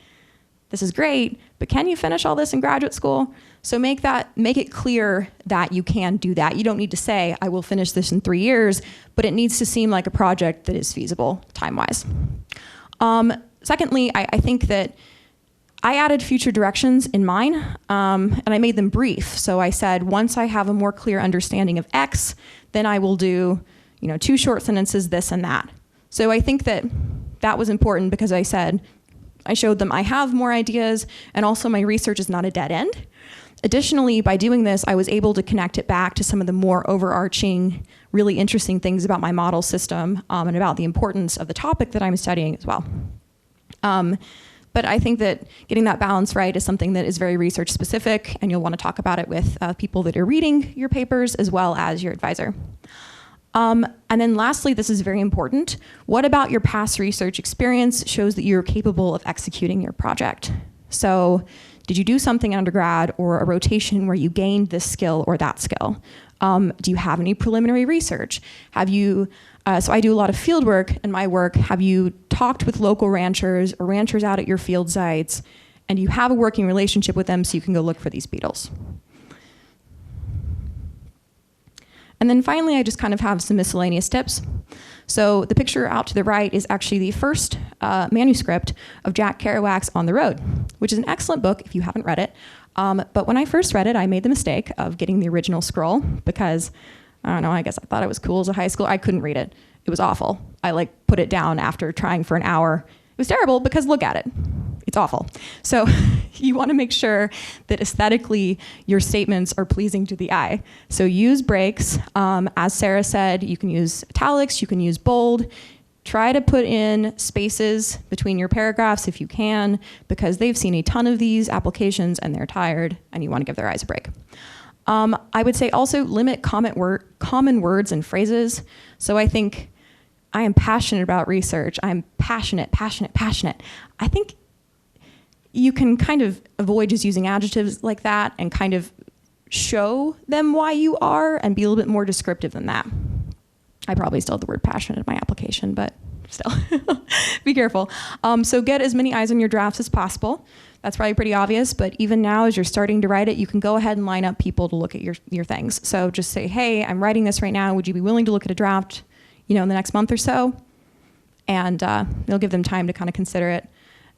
this is great, but can you finish all this in graduate school? So make it clear that you can do that. You don't need to say, I will finish this in 3 years, but it needs to seem like a project that is feasible time-wise. Secondly, I think that I added future directions in mine, and I made them brief. So I said, once I have a more clear understanding of X, then I will do 2 short sentences, this and that. So I think that was important because I showed them I have more ideas, and also my research is not a dead end. Additionally, by doing this, I was able to connect it back to some of the more overarching, really interesting things about my model system and about the importance of the topic that I'm studying as well. But I think that getting that balance right is something that is very research specific, and you'll want to talk about it with people that are reading your papers as well as your advisor. And then lastly, this is very important. What about your past research experience shows that you're capable of executing your project? So did you do something in undergrad or a rotation where you gained this skill or that skill? Do you have any preliminary research? Have you, so I do a lot of field work in my work. Have you talked with local ranchers or ranchers out at your field sites? And you have a working relationship with them so you can go look for these beetles? And then finally, I just kind of have some miscellaneous tips. So the picture out to the right is actually the first manuscript of Jack Kerouac's On the Road, which is an excellent book if you haven't read it. But when I first read it, I made the mistake of getting the original scroll because, I don't know, I guess I thought it was cool as a high school. I couldn't read it. It was awful. I put it down after trying for an hour. It was terrible because look at it. It's awful. So you want to make sure that aesthetically your statements are pleasing to the eye. So use breaks. As Sarah said, you can use italics, you can use bold. Try to put in spaces between your paragraphs if you can, because they've seen a ton of these applications and they're tired and you want to give their eyes a break. I would say also limit common words and phrases. So I think I am passionate about research. I'm passionate. I think you can kind of avoid just using adjectives like that and kind of show them why you are and be a little bit more descriptive than that. I probably still have the word passionate in my application, but still, be careful. So get as many eyes on your drafts as possible. That's probably pretty obvious, but even now as you're starting to write it, you can go ahead and line up people to look at your things. So just say, hey, I'm writing this right now. Would you be willing to look at a draft, in the next month or so? And you'll give them time to kind of consider it.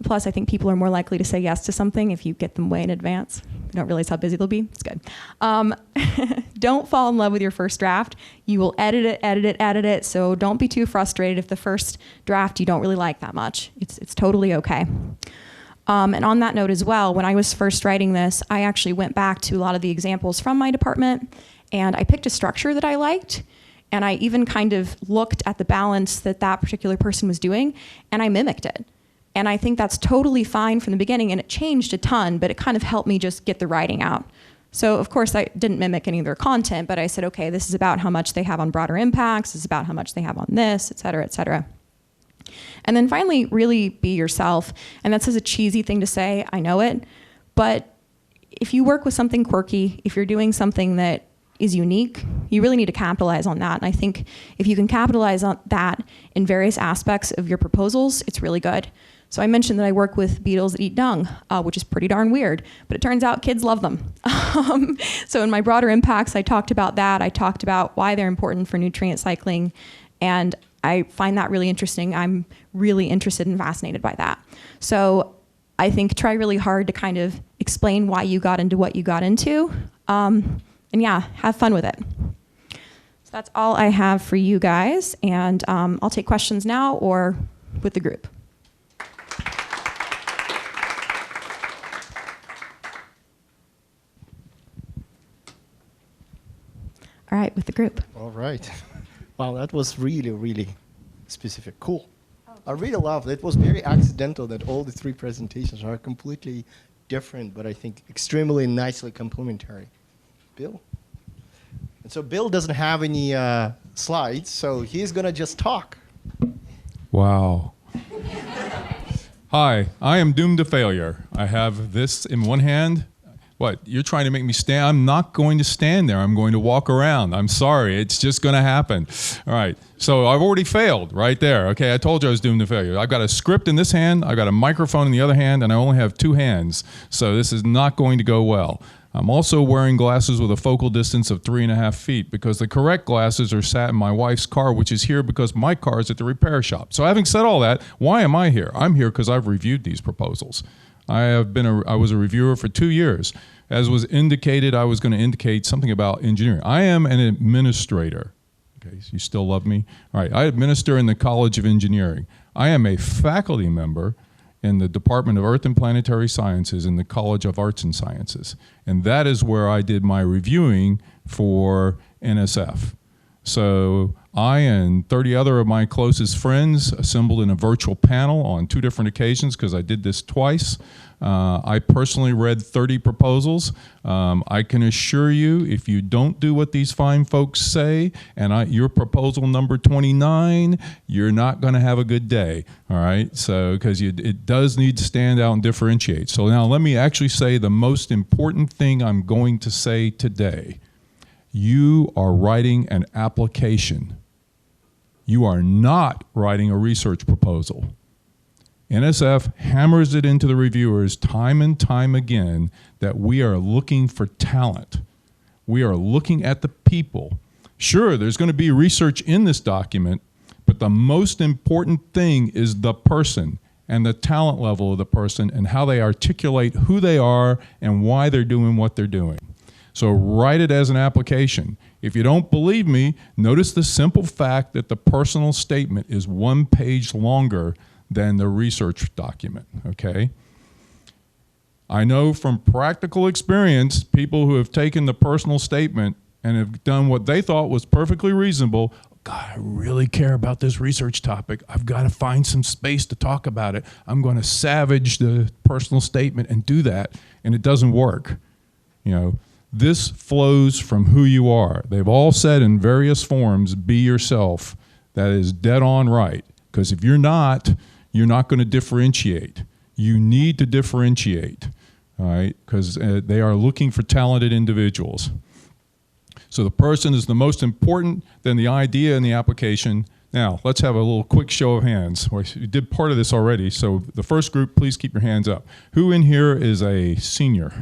Plus, I think people are more likely to say yes to something if you get them way in advance. You don't realize how busy they'll be. It's good. Don't fall in love with your first draft. You will edit it. So don't be too frustrated if the first draft you don't really like that much. It's totally okay. And on that note as well, when I was first writing this, I actually went back to a lot of the examples from my department, and I picked a structure that I liked. And I even kind of looked at the balance that particular person was doing, and I mimicked it. And I think that's totally fine from the beginning, and it changed a ton, but it kind of helped me just get the writing out. So of course I didn't mimic any of their content, but I said, okay, this is about how much they have on broader impacts, this is about how much they have on this, et cetera, et cetera. And then finally, really be yourself. And that's a cheesy thing to say, I know it, but if you work with something quirky, if you're doing something that is unique, you really need to capitalize on that. And I think if you can capitalize on that in various aspects of your proposals, it's really good. So I mentioned that I work with beetles that eat dung, which is pretty darn weird, but it turns out kids love them. So in my broader impacts, I talked about that. I talked about why they're important for nutrient cycling, and I find that really interesting. I'm really interested and fascinated by that. So I think try really hard to kind of explain why you got into what you got into, and yeah, have fun with it. So that's all I have for you guys, and I'll take questions now or with the group. All right, with the group. All right. Wow, that was really, really specific. Cool. I really loved it. It was very accidental that all the 3 presentations are completely different, but I think extremely nicely complementary. Bill? And so Bill doesn't have any slides, so he's going to just talk. Wow. Hi, I am doomed to failure. I have this in one hand. What, you're trying to make me stand? I'm not going to stand there. I'm going to walk around. I'm sorry. It's just going to happen. All right. So I've already failed right there. Okay, I told you I was doomed to failure. I've got a script in this hand, I've got a microphone in the other hand, and I only have 2 hands. So this is not going to go well. I'm also wearing glasses with a focal distance of 3.5 feet because the correct glasses are sat in my wife's car, which is here because my car is at the repair shop. So having said all that, why am I here? I'm here because I've reviewed these proposals. I was a reviewer for 2 years. As was indicated, I was going to indicate something about engineering. I am an administrator. Okay, so you still love me? All right, I administer in the College of Engineering. I am a faculty member in the Department of Earth and Planetary Sciences in the College of Arts and Sciences. And that is where I did my reviewing for NSF. So I and 30 other of my closest friends assembled in a virtual panel on 2 different occasions because I did this twice. I personally read 30 proposals. I can assure you, if you don't do what these fine folks say, and your proposal number 29, you're not going to have a good day, all right? So, because it does need to stand out and differentiate. So now let me actually say the most important thing I'm going to say today. You are writing an application. You are not writing a research proposal. NSF hammers it into the reviewers time and time again that we are looking for talent. We are looking at the people. Sure, there's going to be research in this document, but the most important thing is the person and the talent level of the person and how they articulate who they are and why they're doing what they're doing. So write it as an application. If you don't believe me, notice the simple fact that the personal statement is 1 page longer than the research document, okay? I know from practical experience, people who have taken the personal statement and have done what they thought was perfectly reasonable. God, I really care about this research topic. I've got to find some space to talk about it. I'm going to savage the personal statement and do that, and it doesn't work, you know. This flows from who you are. They've all said in various forms, be yourself. That is dead on right. Because if you're not going to differentiate. You need to differentiate, all right? Because they are looking for talented individuals. So the person is the most important, then the idea and the application. Now, let's have a little quick show of hands. We did part of this already. So the first group, please keep your hands up. Who in here is a senior?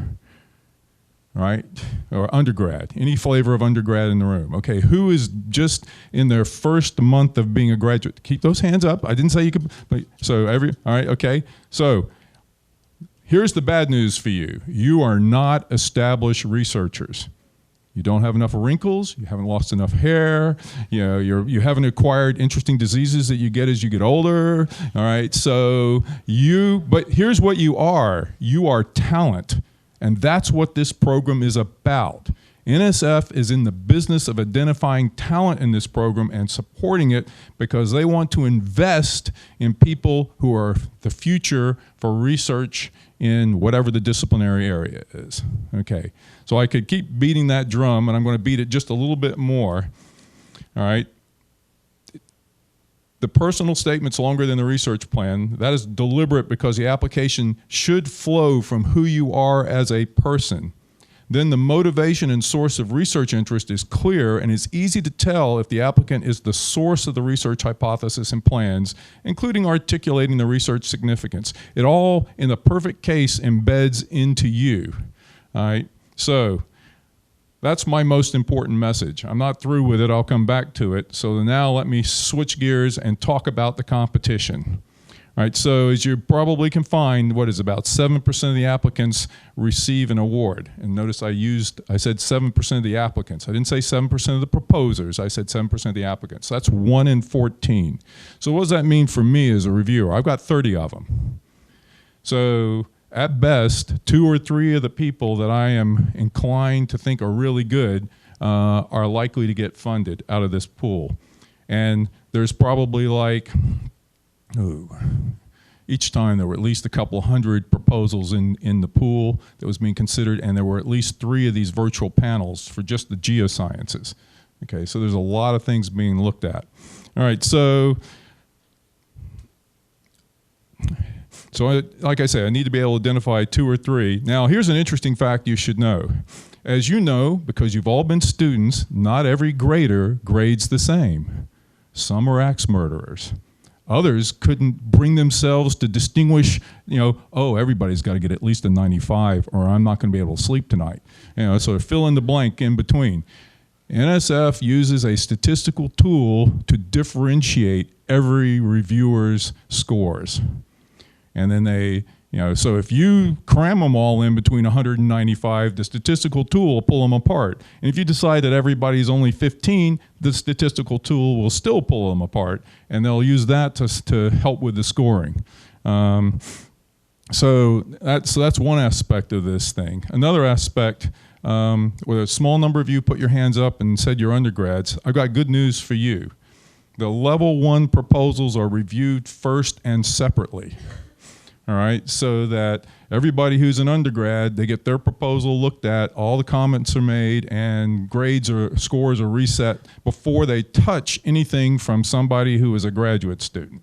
All right, or undergrad, any flavor of undergrad in the room. Okay, who is just in their first month of being a graduate? Keep those hands up. I didn't say you could, but so all right, okay. So here's the bad news for you. You are not established researchers. You don't have enough wrinkles, you haven't lost enough hair, you know, you haven't acquired interesting diseases that you get as you get older, all right? So but here's what you are talent. And that's what this program is about. NSF is in the business of identifying talent in this program and supporting it because they want to invest in people who are the future for research in whatever the disciplinary area is. Okay, so I could keep beating that drum, and I'm going to beat it just a little bit more. All right. The personal statement's longer than the research plan. That is deliberate because the application should flow from who you are as a person. Then the motivation and source of research interest is clear, and it's easy to tell if the applicant is the source of the research hypothesis and plans, including articulating the research significance. It all, in the perfect case, embeds into you. All right? So that's my most important message. I'm not through with it. I'll come back to it. So now let me switch gears and talk about the competition. All right, so as you probably can find, what is about 7% of the applicants receive an award. And notice I said 7% of the applicants. I didn't say 7% of the proposers. I said 7% of the applicants. So that's 1 in 14. So what does that mean for me as a reviewer? I've got 30 of them. So at best, 2 or 3 of the people that I am inclined to think are really good are likely to get funded out of this pool. And there's probably like, each time there were at least a couple hundred proposals in the pool that was being considered, and there were at least 3 of these virtual panels for just the geosciences. Okay, so there's a lot of things being looked at. All right, so So like I say, I need to be able to identify 2 or 3. Now, here's an interesting fact you should know. As you know, because you've all been students, not every grader grades the same. Some are axe murderers. Others couldn't bring themselves to distinguish, oh, everybody's got to get at least a 95 or I'm not going to be able to sleep tonight. So fill in the blank in between. NSF uses a statistical tool to differentiate every reviewer's scores. And then they, so if you cram them all in between 195, the statistical tool will pull them apart. And if you decide that everybody's only 15, the statistical tool will still pull them apart, and they'll use that to help with the scoring. So that's one aspect of this thing. Another aspect, where a small number of you put your hands up and said you're undergrads, I've got good news for you. The level 1 proposals are reviewed first and separately. All right, so that everybody who's an undergrad, they get their proposal looked at, all the comments are made, and grades or scores are reset before they touch anything from somebody who is a graduate student.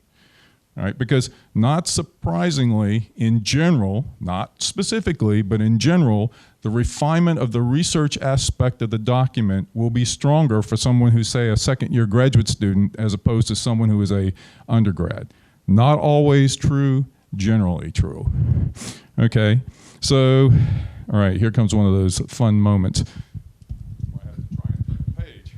All right, because not surprisingly, in general, not specifically, but in general, the refinement of the research aspect of the document will be stronger for someone who's, say, a second-year graduate student as opposed to someone who is a undergrad. Not always true, generally true. Okay, so, all right, here comes one of those fun moments. I had to try and flip the page.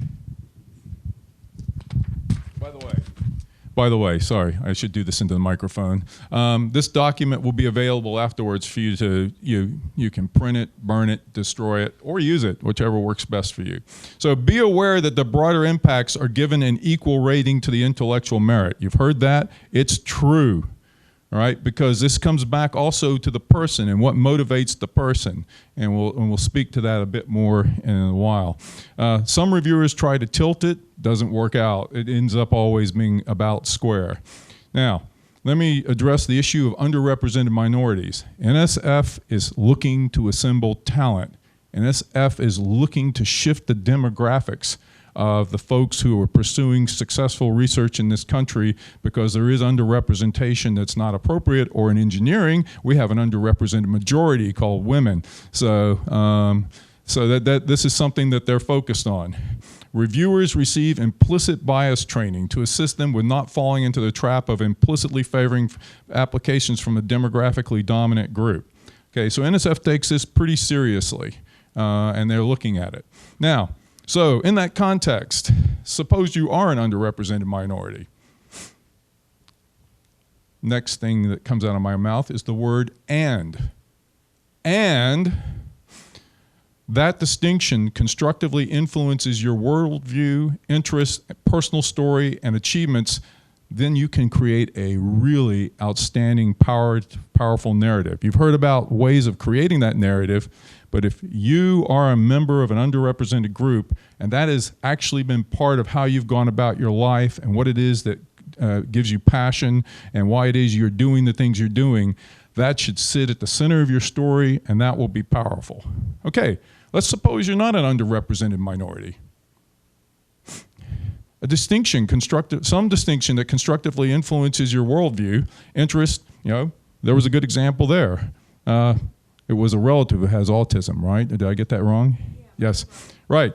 By the way, sorry, I should do this into the microphone. This document will be available afterwards for you to, you can print it, burn it, destroy it, or use it, whichever works best for you. So be aware that the broader impacts are given an equal rating to the intellectual merit. You've heard that? It's true. All right, because this comes back also to the person and what motivates the person, and we'll speak to that a bit more in a while. Some reviewers try to tilt it, doesn't work out. It ends up always being about square. Now, let me address the issue of underrepresented minorities. NSF is looking to assemble talent. NSF is looking to shift the demographics of the folks who are pursuing successful research in this country, because there is underrepresentation that's not appropriate, or in engineering, we have an underrepresented majority called women. So, that this is something that they're focused on. Reviewers receive implicit bias training to assist them with not falling into the trap of implicitly favoring applications from a demographically dominant group. Okay, so NSF takes this pretty seriously, and they're looking at it. Now, so in that context, suppose you are an underrepresented minority. Next thing that comes out of my mouth is the word and. And that distinction constructively influences your worldview, interests, personal story, and achievements. Then you can create a really outstanding, powerful narrative. You've heard about ways of creating that narrative, but if you are a member of an underrepresented group, and that has actually been part of how you've gone about your life and what it is that gives you passion and why it is you're doing the things you're doing, that should sit at the center of your story, and that will be powerful. Okay, let's suppose you're not an underrepresented minority. A distinction, some distinction that constructively influences your worldview, interest, there was a good example there. It was a relative who has autism, right? Did I get that wrong? Yeah. Yes, right.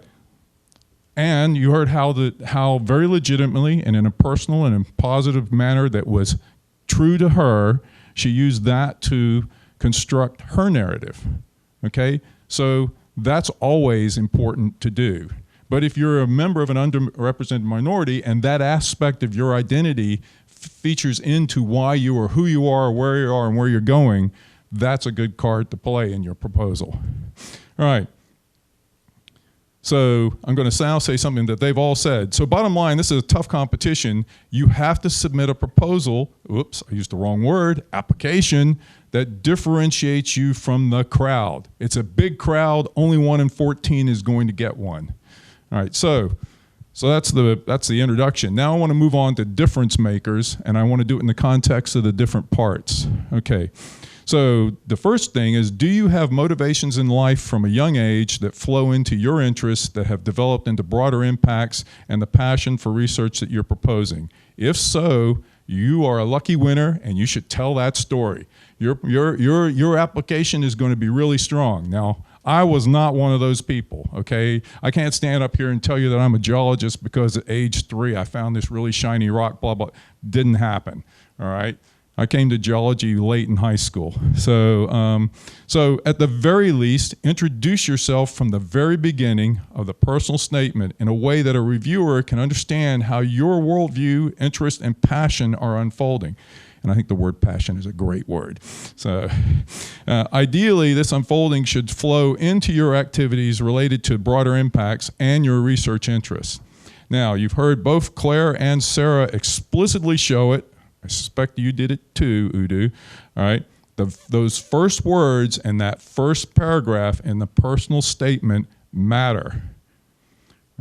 And you heard how very legitimately and in a personal and in positive manner that was true to her, she used that to construct her narrative, okay? So that's always important to do. But if you're a member of an underrepresented minority and that aspect of your identity features into why you are who you are, where you are, and where you're going, that's a good card to play in your proposal. All right. So I'm going to now say something that they've all said. So bottom line, this is a tough competition. You have to submit a proposal, oops, I used the wrong word, application, that differentiates you from the crowd. It's a big crowd, only 1 in 14 is going to get one. All right, so that's the introduction. Now I want to move on to difference makers, and I want to do it in the context of the different parts. Okay. So the first thing is, do you have motivations in life from a young age that flow into your interests that have developed into broader impacts and the passion for research that you're proposing? If so, you are a lucky winner and you should tell that story. Your application is going to be really strong. Now, I was not one of those people, okay? I can't stand up here and tell you that I'm a geologist because at age 3 I found this really shiny rock, blah, blah. Didn't happen, all right? I came to geology late in high school. So, so at the very least, introduce yourself from the very beginning of the personal statement in a way that a reviewer can understand how your worldview, interest, and passion are unfolding. And I think the word passion is a great word. So ideally, this unfolding should flow into your activities related to broader impacts and your research interests. Now, you've heard both Claire and Sarah explicitly show it. I suspect you did it too, Udo. All right. Those first words and that first paragraph in the personal statement matter.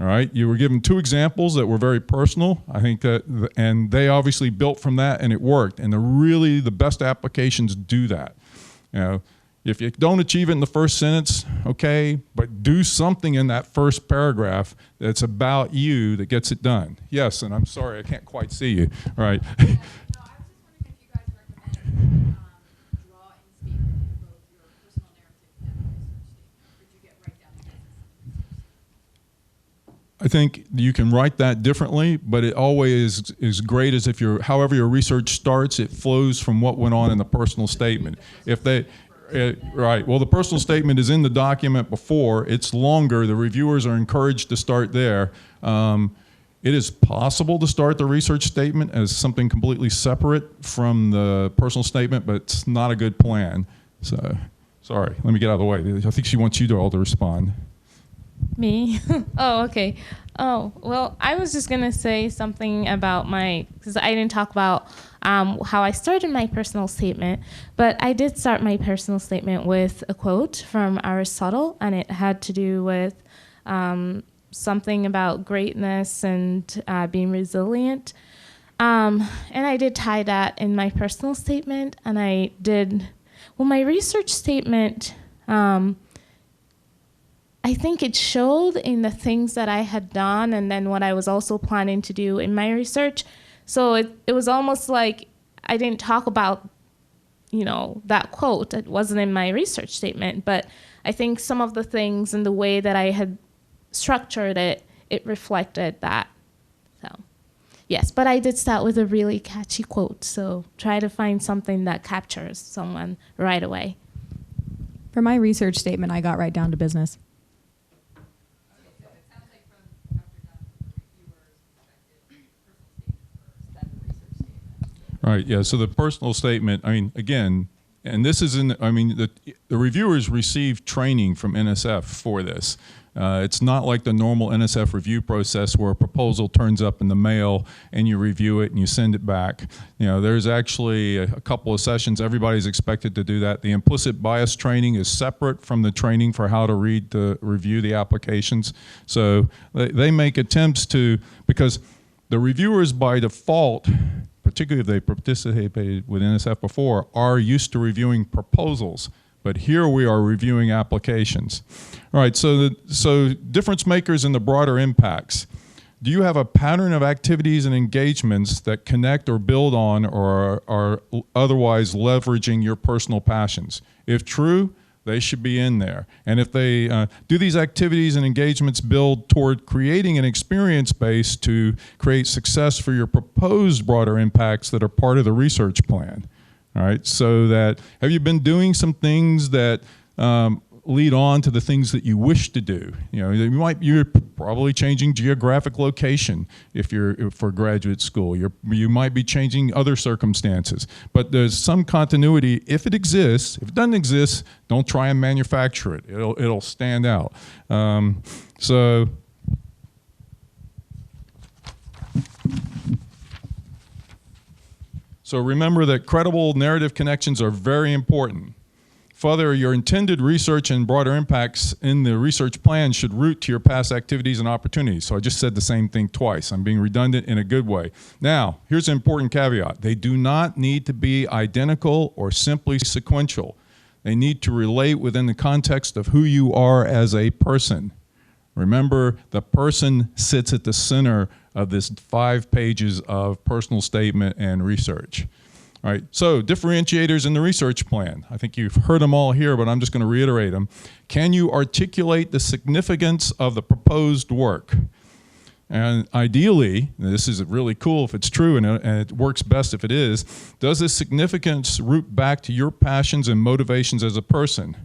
All right, you were given 2 examples that were very personal. I think that, and they obviously built from that, and it worked. And the best applications do that. You know, if you don't achieve it in the first sentence, okay, but do something in that first paragraph that's about you that gets it done. Yes, and I'm sorry, I can't quite see you. All right. No, I was just wondering if you guys recommend drawing statement in both your personal narrative and the research statement. Could you get right down to business? I think you can write that differently, but it always is great as if however your research starts, it flows from what went on in the personal statement. If they, right, well, the personal statement is in the document before, it's longer, the reviewers are encouraged to start there. It is possible to start the research statement as something completely separate from the personal statement, but it's not a good plan. So, sorry, let me get out of the way. I think she wants you all to respond. Me? Oh, okay. Oh, well, I was just going to say something about because I didn't talk about how I started my personal statement, but I did start my personal statement with a quote from Aristotle, and it had to do with something about greatness and being resilient. And I did tie that in my personal statement, and my research statement, I think it showed in the things that I had done and then what I was also planning to do in my research. So it was almost like I didn't talk about, that quote. It wasn't in my research statement, but I think some of the things and the way that I had structured it reflected that. So, yes, but I did start with a really catchy quote. So try to find something that captures someone right away. For my research statement, I got right down to business. Right, yeah, so the personal statement, I mean, again, and this is the reviewers receive training from NSF for this. It's not like the normal NSF review process where a proposal turns up in the mail and you review it and you send it back. There's actually a couple of sessions, everybody's expected to do that. The implicit bias training is separate from the training for how to review the applications. So they make attempts because the reviewers by default, particularly if they participated with NSF before, are used to reviewing proposals. But here we are reviewing applications. All right, so difference makers and the broader impacts. Do you have a pattern of activities and engagements that connect or build on or are otherwise leveraging your personal passions? If true, they should be in there. And if they do these activities and engagements build toward creating an experience base to create success for your proposed broader impacts that are part of the research plan? All right, so have you been doing some things that lead on to the things that you wish to do? You're probably changing geographic location if you're for graduate school. You might be changing other circumstances, but there's some continuity if it exists. If it doesn't exist, don't try and manufacture it. It'll stand out. So remember that credible narrative connections are very important. Further, your intended research and broader impacts in the research plan should root to your past activities and opportunities. So I just said the same thing twice. I'm being redundant in a good way. Now, here's an important caveat. They do not need to be identical or simply sequential. They need to relate within the context of who you are as a person. Remember, the person sits at the center of this 5 pages of personal statement and research. All right, so differentiators in the research plan. I think you've heard them all here, but I'm just going to reiterate them. Can you articulate the significance of the proposed work? And ideally, this is really cool if it's true, and it works best if it is, does this significance root back to your passions and motivations as a person?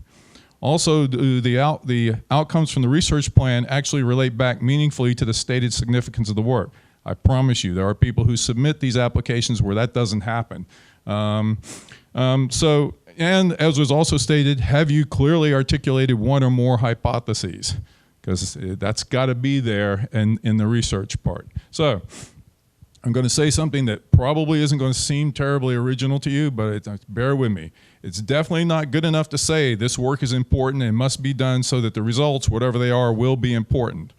Also, do the outcomes from the research plan actually relate back meaningfully to the stated significance of the work? I promise you, there are people who submit these applications where that doesn't happen. And as was also stated, have you clearly articulated one or more hypotheses? Because that's got to be there in the research part. So I'm going to say something that probably isn't going to seem terribly original to you, but bear with me. It's definitely not good enough to say this work is important and must be done so that the results, whatever they are, will be important.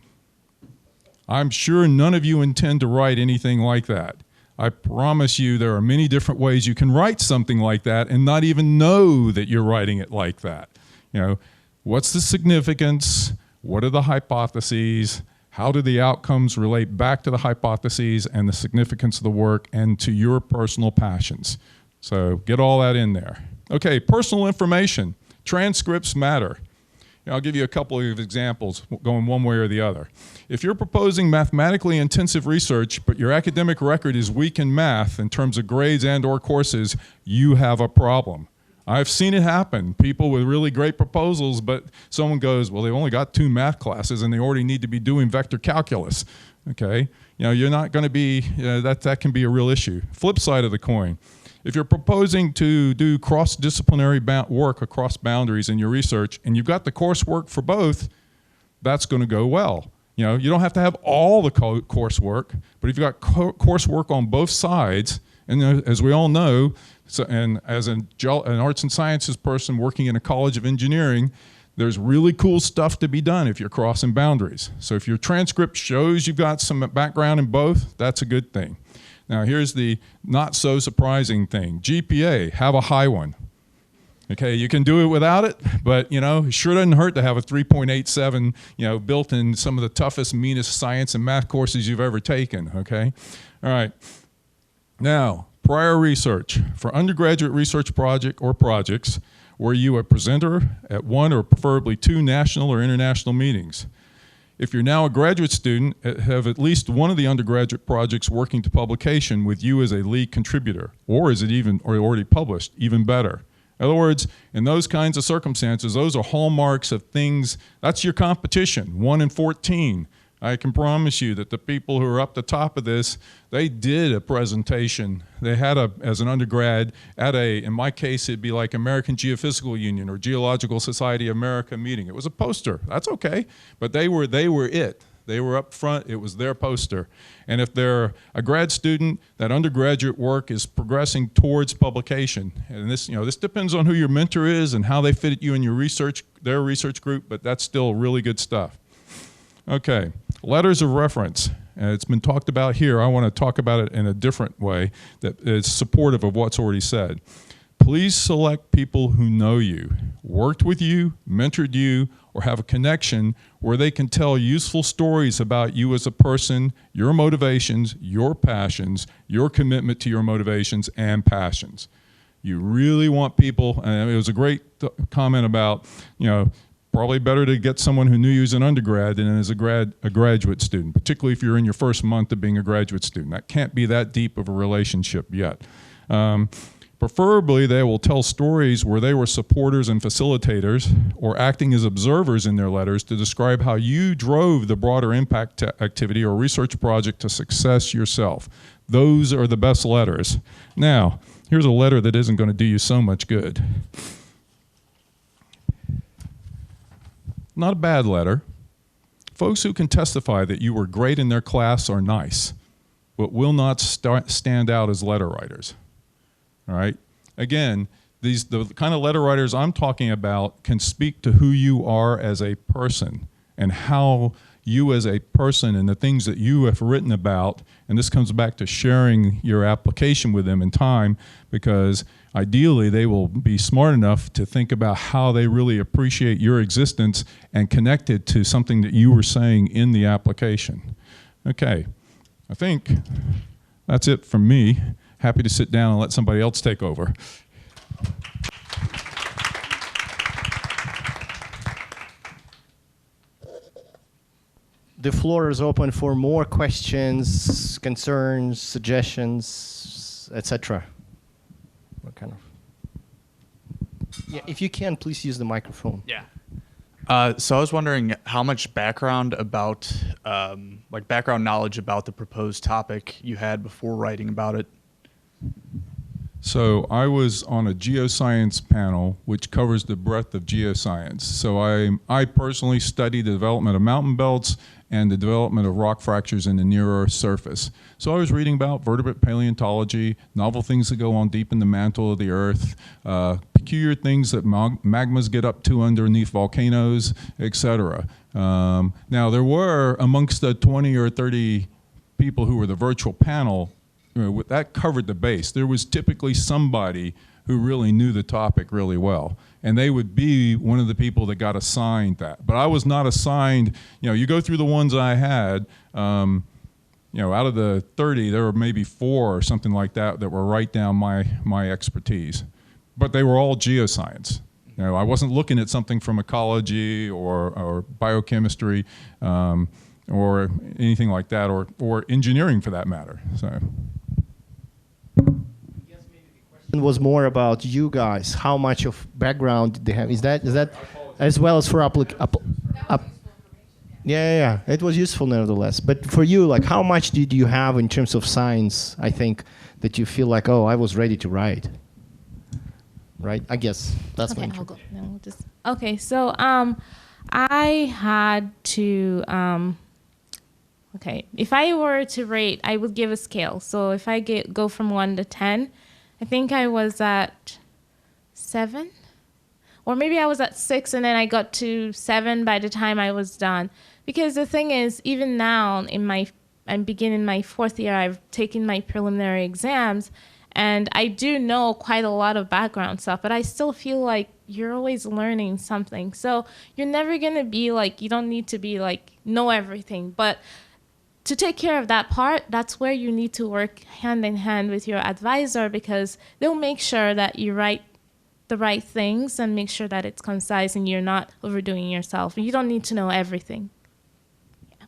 I'm sure none of you intend to write anything like that. I promise you there are many different ways you can write something like that and not even know that you're writing it like that. You know, what's the significance? What are the hypotheses? How do the outcomes relate back to the hypotheses and the significance of the work and to your personal passions? So get all that in there. Okay, personal information. Transcripts matter. I'll give you a couple of examples going one way or the other. If you're proposing mathematically intensive research, but your academic record is weak in math in terms of grades and/or courses, you have a problem. I've seen it happen. People with really great proposals, but someone goes, well, they've only got 2 math classes and they already need to be doing vector calculus. Okay, you know, you're not going to be, that can be a real issue. Flip side of the coin. If you're proposing to do cross-disciplinary work across boundaries in your research and you've got the coursework for both, that's going to go well. You know, you don't have to have all the coursework, but if you've got coursework on both sides, and as we all know, and as an arts and sciences person working in a college of engineering, there's really cool stuff to be done if you're crossing boundaries. So if your transcript shows you've got some background in both, that's a good thing. Now here's the not so surprising thing. GPA, have a high one. Okay, you can do it without it, but you know, it sure doesn't hurt to have a 3.87, you know, built in some of the toughest, meanest science and math courses you've ever taken, okay? All right, now, prior research. For undergraduate research project or projects, were you a presenter at 1 or preferably 2 national or international meetings? If you're now a graduate student, have at least one of the undergraduate projects working to publication with you as a lead contributor, or is it even already published, even better? In other words, in those kinds of circumstances, those are hallmarks of things, that's your competition, 1 in 14. I can promise you that the people who are up the top of this, they did a presentation. They had as an undergrad, in my case, it'd be like American Geophysical Union or Geological Society of America meeting. It was a poster, that's okay. But they were it. They were up front, it was their poster. And if they're a grad student, that undergraduate work is progressing towards publication. And this, you know, this depends on who your mentor is and how they fit you in your their research group, but that's still really good stuff. Okay, letters of reference. It's been talked about here. I want to talk about it in a different way that is supportive of what's already said. Please select people who know you, worked with you, mentored you, or have a connection where they can tell useful stories about you as a person, your motivations, your passions, your commitment to your motivations and passions. You really want people, and it was a great comment about, you know, probably better to get someone who knew you as an undergrad than as a graduate student, particularly if you're in your first month of being a graduate student. That can't be that deep of a relationship yet. Preferably, they will tell stories where they were supporters and facilitators or acting as observers in their letters to describe how you drove the broader impact activity or research project to success yourself. Those are the best letters. Now, here's a letter that isn't going to do you so much good. Not a bad letter. Folks who can testify that you were great in their class are nice, but will not stand out as letter writers. All right? Again, the kind of letter writers I'm talking about can speak to who you are as a person and how you as a person and the things that you have written about, and this comes back to sharing your application with them in time, because ideally they will be smart enough to think about how they really appreciate your existence and connect it to something that you were saying in the application. Okay, I think that's it from me. Happy to sit down and let somebody else take over. The floor is open for more questions, concerns, suggestions, etc. What kind of? Yeah, if you can, please use the microphone. Yeah. So I was wondering how much background about, like background knowledge about the proposed topic you had before writing about it. So I was on a geoscience panel, which covers the breadth of geoscience. So I personally study the development of mountain belts and the development of rock fractures in the near Earth surface. So I was reading about vertebrate paleontology, novel things that go on deep in the mantle of the Earth, peculiar things that magmas get up to underneath volcanoes, etc. Now there were, amongst the 20 or 30 people who were the virtual panel, that covered the base. There was typically somebody who really knew the topic really well, and they would be one of the people that got assigned that. But I was not assigned, you go through the ones I had, out of the 30, there were maybe 4 or something like that that were right down my expertise. But they were all geoscience. I wasn't looking at something from ecology or biochemistry or anything like that, or engineering for that matter. So. It was more about you guys. How much of background did they have? Is that as well as for yeah, it was useful nevertheless. But for you, like, how much did you have in terms of science? I think that you feel like, oh, I was ready to write. Right? I guess that's Okay, my I'll go. Then we'll just. Okay, so I had to. Okay, if I were to rate, I would give a scale. So if I go from 1 to 10. I think I was at 7, or maybe I was at 6 and then I got to 7 by the time I was done. Because the thing is, even now I'm beginning my 4th year, I've taken my preliminary exams, and I do know quite a lot of background stuff, but I still feel like you're always learning something. So you're never gonna be like, you don't need to be like, know everything, but to take care of that part, that's where you need to work hand in hand with your advisor, because they'll make sure that you write the right things and make sure that it's concise and you're not overdoing yourself. You don't need to know everything. Yeah.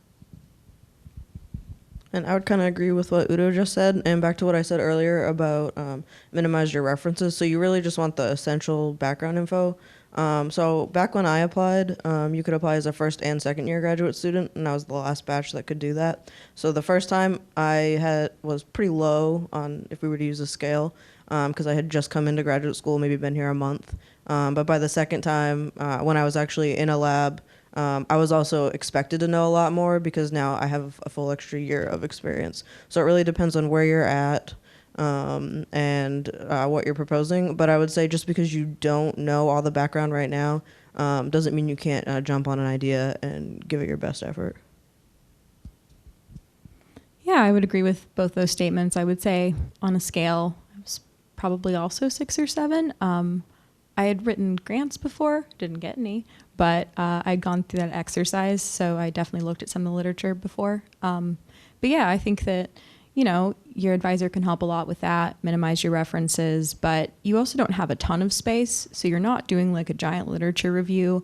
And I would kind of agree with what Udo just said, and back to what I said earlier about minimize your references. So you really just want the essential background info. So back when I applied, you could apply as a first and second year graduate student, and I was the last batch that could do that. So the first time I was pretty low on, if we were to use a scale, because I had just come into graduate school, maybe been here a month. But by the second time, when I was actually in a lab, I was also expected to know a lot more, because now I have a full extra year of experience. So it really depends on where you're at. And what you're proposing, but I would say just because you don't know all the background right now doesn't mean you can't jump on an idea and give it your best effort. Yeah, I would agree with both those statements. I would say on a scale, it was probably also 6 or 7. I had written grants before, didn't get any, but I'd gone through that exercise, so I definitely looked at some of the literature before. But yeah, I think that your advisor can help a lot with that, minimize your references, but you also don't have a ton of space, so you're not doing like a giant literature review.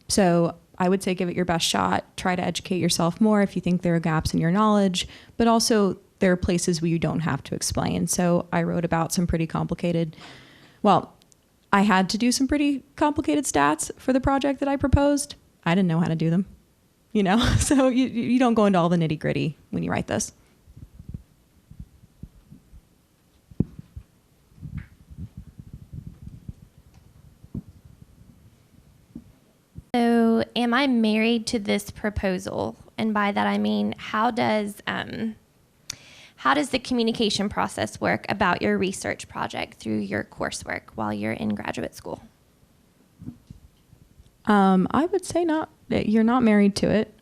So I would say give it your best shot. Try to educate yourself more if you think there are gaps in your knowledge, but also there are places where you don't have to explain. So I wrote about some pretty complicated, I had to do some pretty complicated stats for the project that I proposed. I didn't know how to do them, so you don't go into all the nitty gritty when you write this. So am I married to this proposal? And by that I mean, how does the communication process work about your research project through your coursework while you're in graduate school? I would say not. You're not married to it.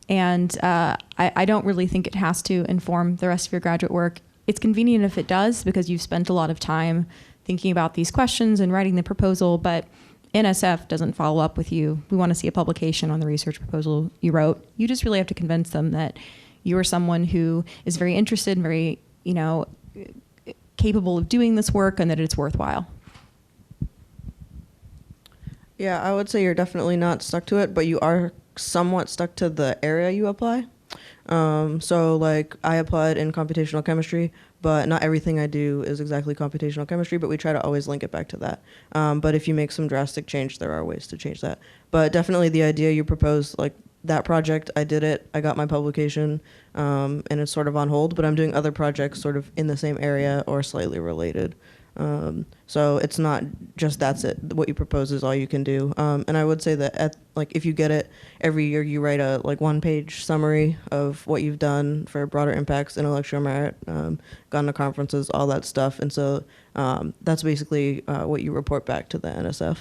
And I don't really think it has to inform the rest of your graduate work. it's convenient if it does because you've spent a lot of time thinking about these questions and writing the proposal, but NSF doesn't follow up with you. We want to see a publication on the research proposal you wrote. You just really have to convince them that you are someone who is very interested and very, capable of doing this work and that it's worthwhile. Yeah, I would say you're definitely not stuck to it, but you are somewhat stuck to the area you apply. So like I applied in computational chemistry, but not everything I do is exactly computational chemistry, but we try to always link it back to that. But if you make some drastic change, there are ways to change that. But definitely the idea you proposed, like that project, I did it, I got my publication, and it's sort of on hold, but I'm doing other projects sort of in the same area or slightly related. So it's not just that's it. What you propose is all you can do. And I would say that if you get it every year, you write a 1-page summary of what you've done for broader impacts, intellectual merit, gone to conferences, all that stuff. And so that's basically what you report back to the NSF.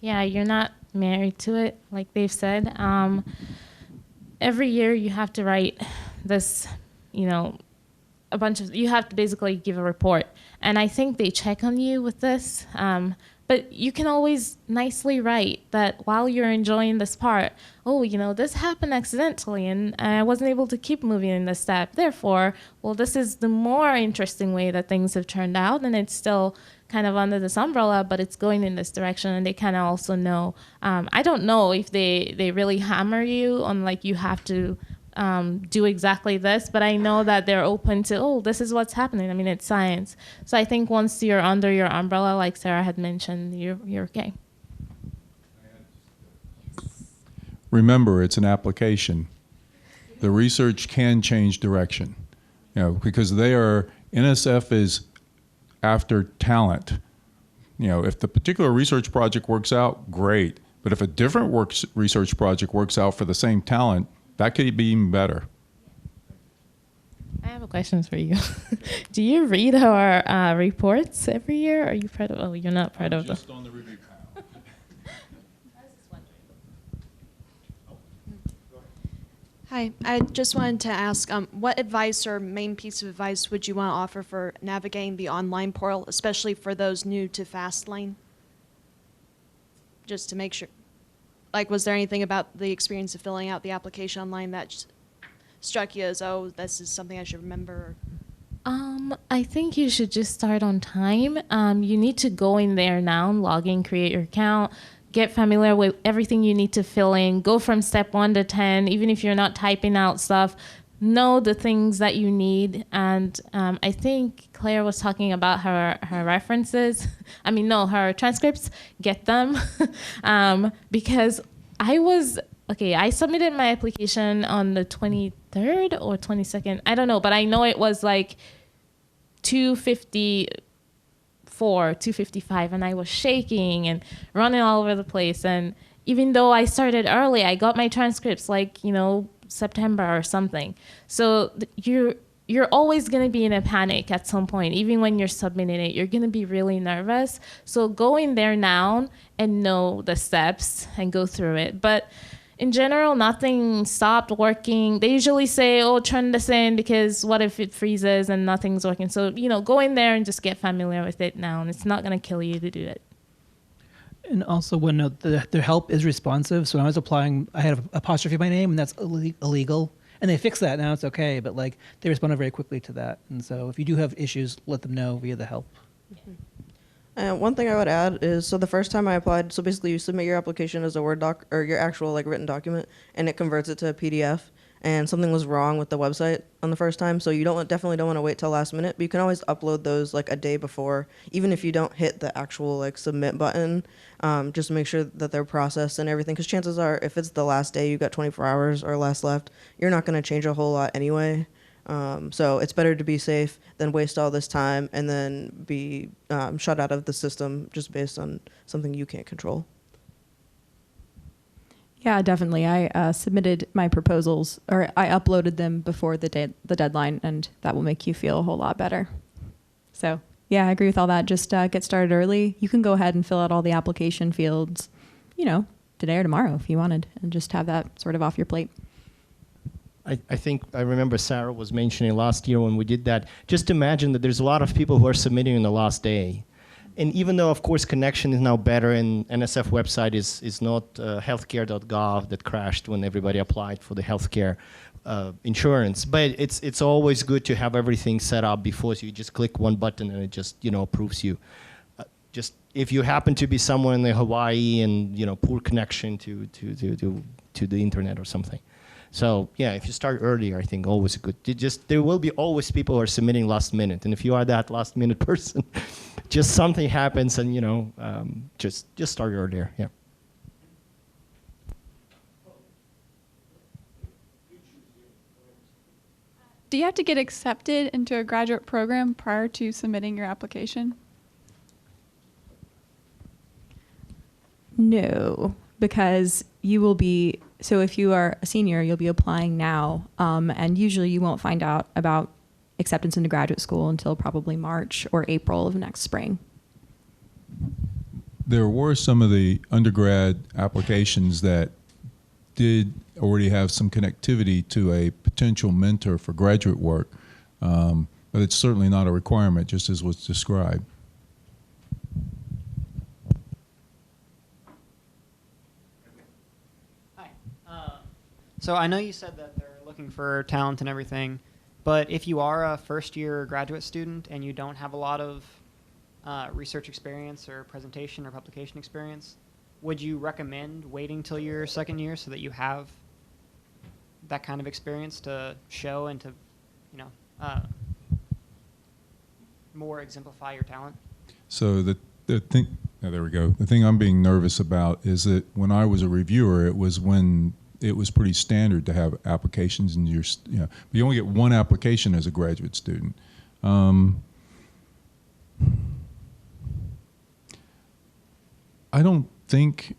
Yeah, you're not married to it, like they've said. Every year you have to write this, you have to basically give a report. And I think they check on you with this. But you can always nicely write that while you're enjoying this part, this happened accidentally and I wasn't able to keep moving in this step. Therefore, this is the more interesting way that things have turned out, and it's still kind of under this umbrella, but it's going in this direction. And they kind of also know, I don't know if they really hammer you on you have to do exactly this, but I know that they're open to, this is what's happening. I mean, it's science. So I think once you're under your umbrella, like Sarah had mentioned, you're okay. Remember, it's an application. The research can change direction, because NSF is after talent. If the particular research project works out, great. But if a different research project works out for the same talent, that could be even better. I have a question for you. Do you read our reports every year? Are you part of? Oh, you're not part of them. Just on the review panel. Hi, I just wanted to ask, what advice or main piece of advice would you want to offer for navigating the online portal, especially for those new to Fastlane? Just to make sure. Was there anything about the experience of filling out the application online that struck you as, this is something I should remember? I think you should just start on time. You need to go in there now, log in, create your account, get familiar with everything you need to fill in, go from step 1 to 10, even if you're not typing out stuff, know the things that you need. And I think Claire was talking about her references. Her transcripts, get them. Because I submitted my application on the 23rd or 22nd. I don't know, but I know it was 254, 255, and I was shaking and running all over the place. And even though I started early, I got my transcripts September or something. So you're always going to be in a panic at some point. Even when you're submitting it, you're going to be really nervous. So go in there now and know the steps and go through it. But in general, nothing stopped working. They usually say, turn this in because what if it freezes and nothing's working? So, go in there and just get familiar with it now, and it's not going to kill you to do it. And also, when their help is responsive. So when I was applying, I had an apostrophe in my name, and that's illegal. And they fixed that. Now it's okay. But they responded very quickly to that. And so if you do have issues, let them know via the help. One thing I would add is, so the first time I applied, so basically you submit your application as a Word doc or your actual written document, and it converts it to a PDF. And something was wrong with the website on the first time, so you definitely don't want to wait till last minute. But you can always upload those a day before, even if you don't hit the actual submit button. Just make sure that they're processed and everything, because chances are, if it's the last day, you've got 24 hours or less left, you're not going to change a whole lot anyway. So it's better to be safe than waste all this time and then be shut out of the system just based on something you can't control. Yeah, definitely. I submitted my proposals, or I uploaded them before the deadline, and that will make you feel a whole lot better. So, yeah, I agree with all that. Just get started early. You can go ahead and fill out all the application fields, today or tomorrow if you wanted, and just have that sort of off your plate. I think I remember Sarah was mentioning last year when we did that. Just imagine that there's a lot of people who are submitting on the last day. And even though, of course, connection is now better and NSF website is not healthcare.gov that crashed when everybody applied for the healthcare insurance, but it's always good to have everything set up before, so you just click one button and it just, approves you. Just if you happen to be somewhere in the Hawaii and, poor connection to the internet or something. So yeah, if you start earlier, I think always good. There will be always people who are submitting last minute, and if you are that last minute person, just something happens, and just start earlier. Yeah. Do you have to get accepted into a graduate program prior to submitting your application? No, because you will be, so if you are a senior, you'll be applying now, and usually you won't find out about acceptance into graduate school until probably March or April of next spring. There were some of the undergrad applications that did already have some connectivity to a potential mentor for graduate work, but it's certainly not a requirement, just as was described. So I know you said that they're looking for talent and everything, but if you are a first-year graduate student and you don't have a lot of research experience or presentation or publication experience, would you recommend waiting till your second year so that you have that kind of experience to show and to, more exemplify your talent? So the thing, there we go. The thing I'm being nervous about is that when I was a reviewer, it was when it was pretty standard to have applications in your, but you only get one application as a graduate student. I don't think,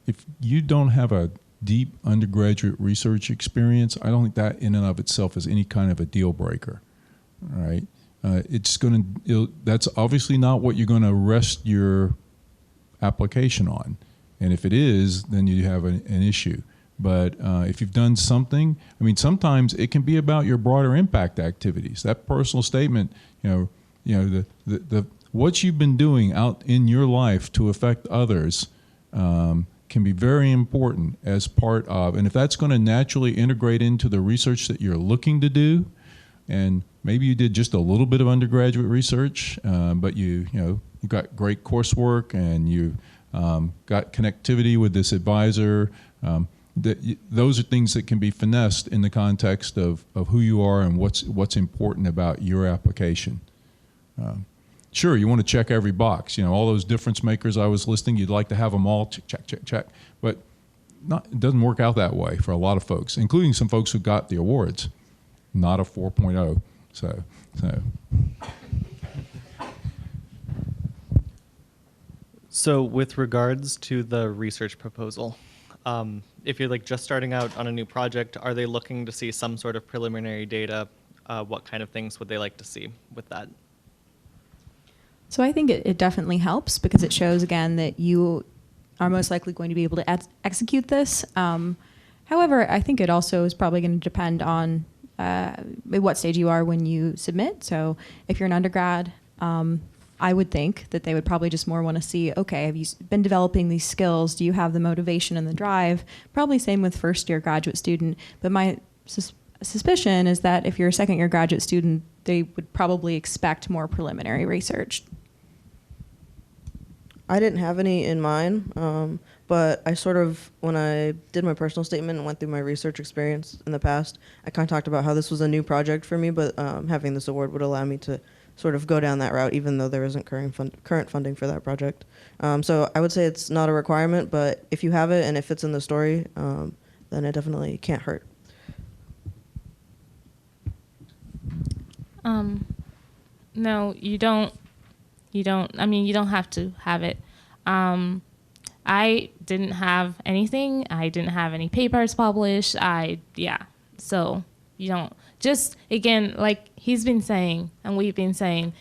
if you don't have a deep undergraduate research experience, I don't think that in and of itself is any kind of a deal breaker, all right? That's obviously not what you're going to rest your application on. And if it is, then you have an issue. But if you've done something, sometimes it can be about your broader impact activities. That personal statement, what you've been doing out in your life to affect others can be very important as part of, and if that's going to naturally integrate into the research that you're looking to do, and maybe you did just a little bit of undergraduate research, but you got great coursework and you got connectivity with this advisor. Those are things that can be finessed in the context of who you are and what's important about your application. Sure, you want to check every box. All those difference makers I was listing, you'd like to have them all check. But it doesn't work out that way for a lot of folks, including some folks who got the awards. Not a 4.0. So. So with regards to the research proposal, if you're just starting out on a new project, are they looking to see some sort of preliminary data? What kind of things would they like to see with that? So I think it definitely helps because it shows, again, that you are most likely going to be able to execute this. However, I think it also is probably going to depend on what stage you are when you submit. So if you're an undergrad, I would think that they would probably just more want to see, okay, have you been developing these skills? Do you have the motivation and the drive? Probably same with first-year graduate student. But my suspicion is that if you're a second-year graduate student, they would probably expect more preliminary research. I didn't have any in mind, but I sort of, when I did my personal statement and went through my research experience in the past, I kind of talked about how this was a new project for me, but having this award would allow me to sort of go down that route, even though there isn't current funding for that project. So I would say it's not a requirement, but if you have it and it fits in the story, then it definitely can't hurt. No, you don't. You don't have to have it. I didn't have anything. I didn't have any papers published. So you don't. Just, again, like he's been saying and we've been saying,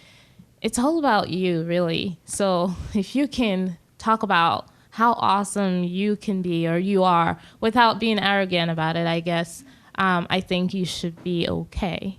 it's all about you, really. So if you can talk about how awesome you can be or you are without being arrogant about it, I guess, I think you should be okay.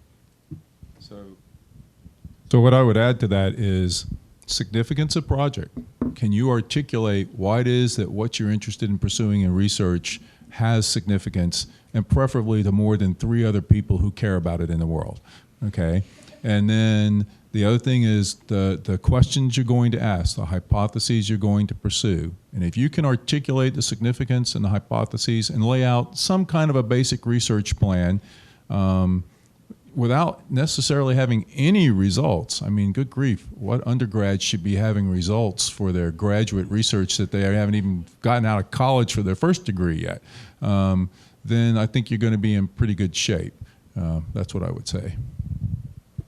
So what I would add to that is significance of project. Can you articulate why it is that what you're interested in pursuing in research has significance, and preferably to more than 3 other people who care about it in the world, okay? And then the other thing is the questions you're going to ask, the hypotheses you're going to pursue. And if you can articulate the significance and the hypotheses and lay out some kind of a basic research plan, without necessarily having any results. I mean, good grief, what undergrads should be having results for their graduate research that they haven't even gotten out of college for their first degree yet? Then I think you're going to be in pretty good shape. That's what I would say.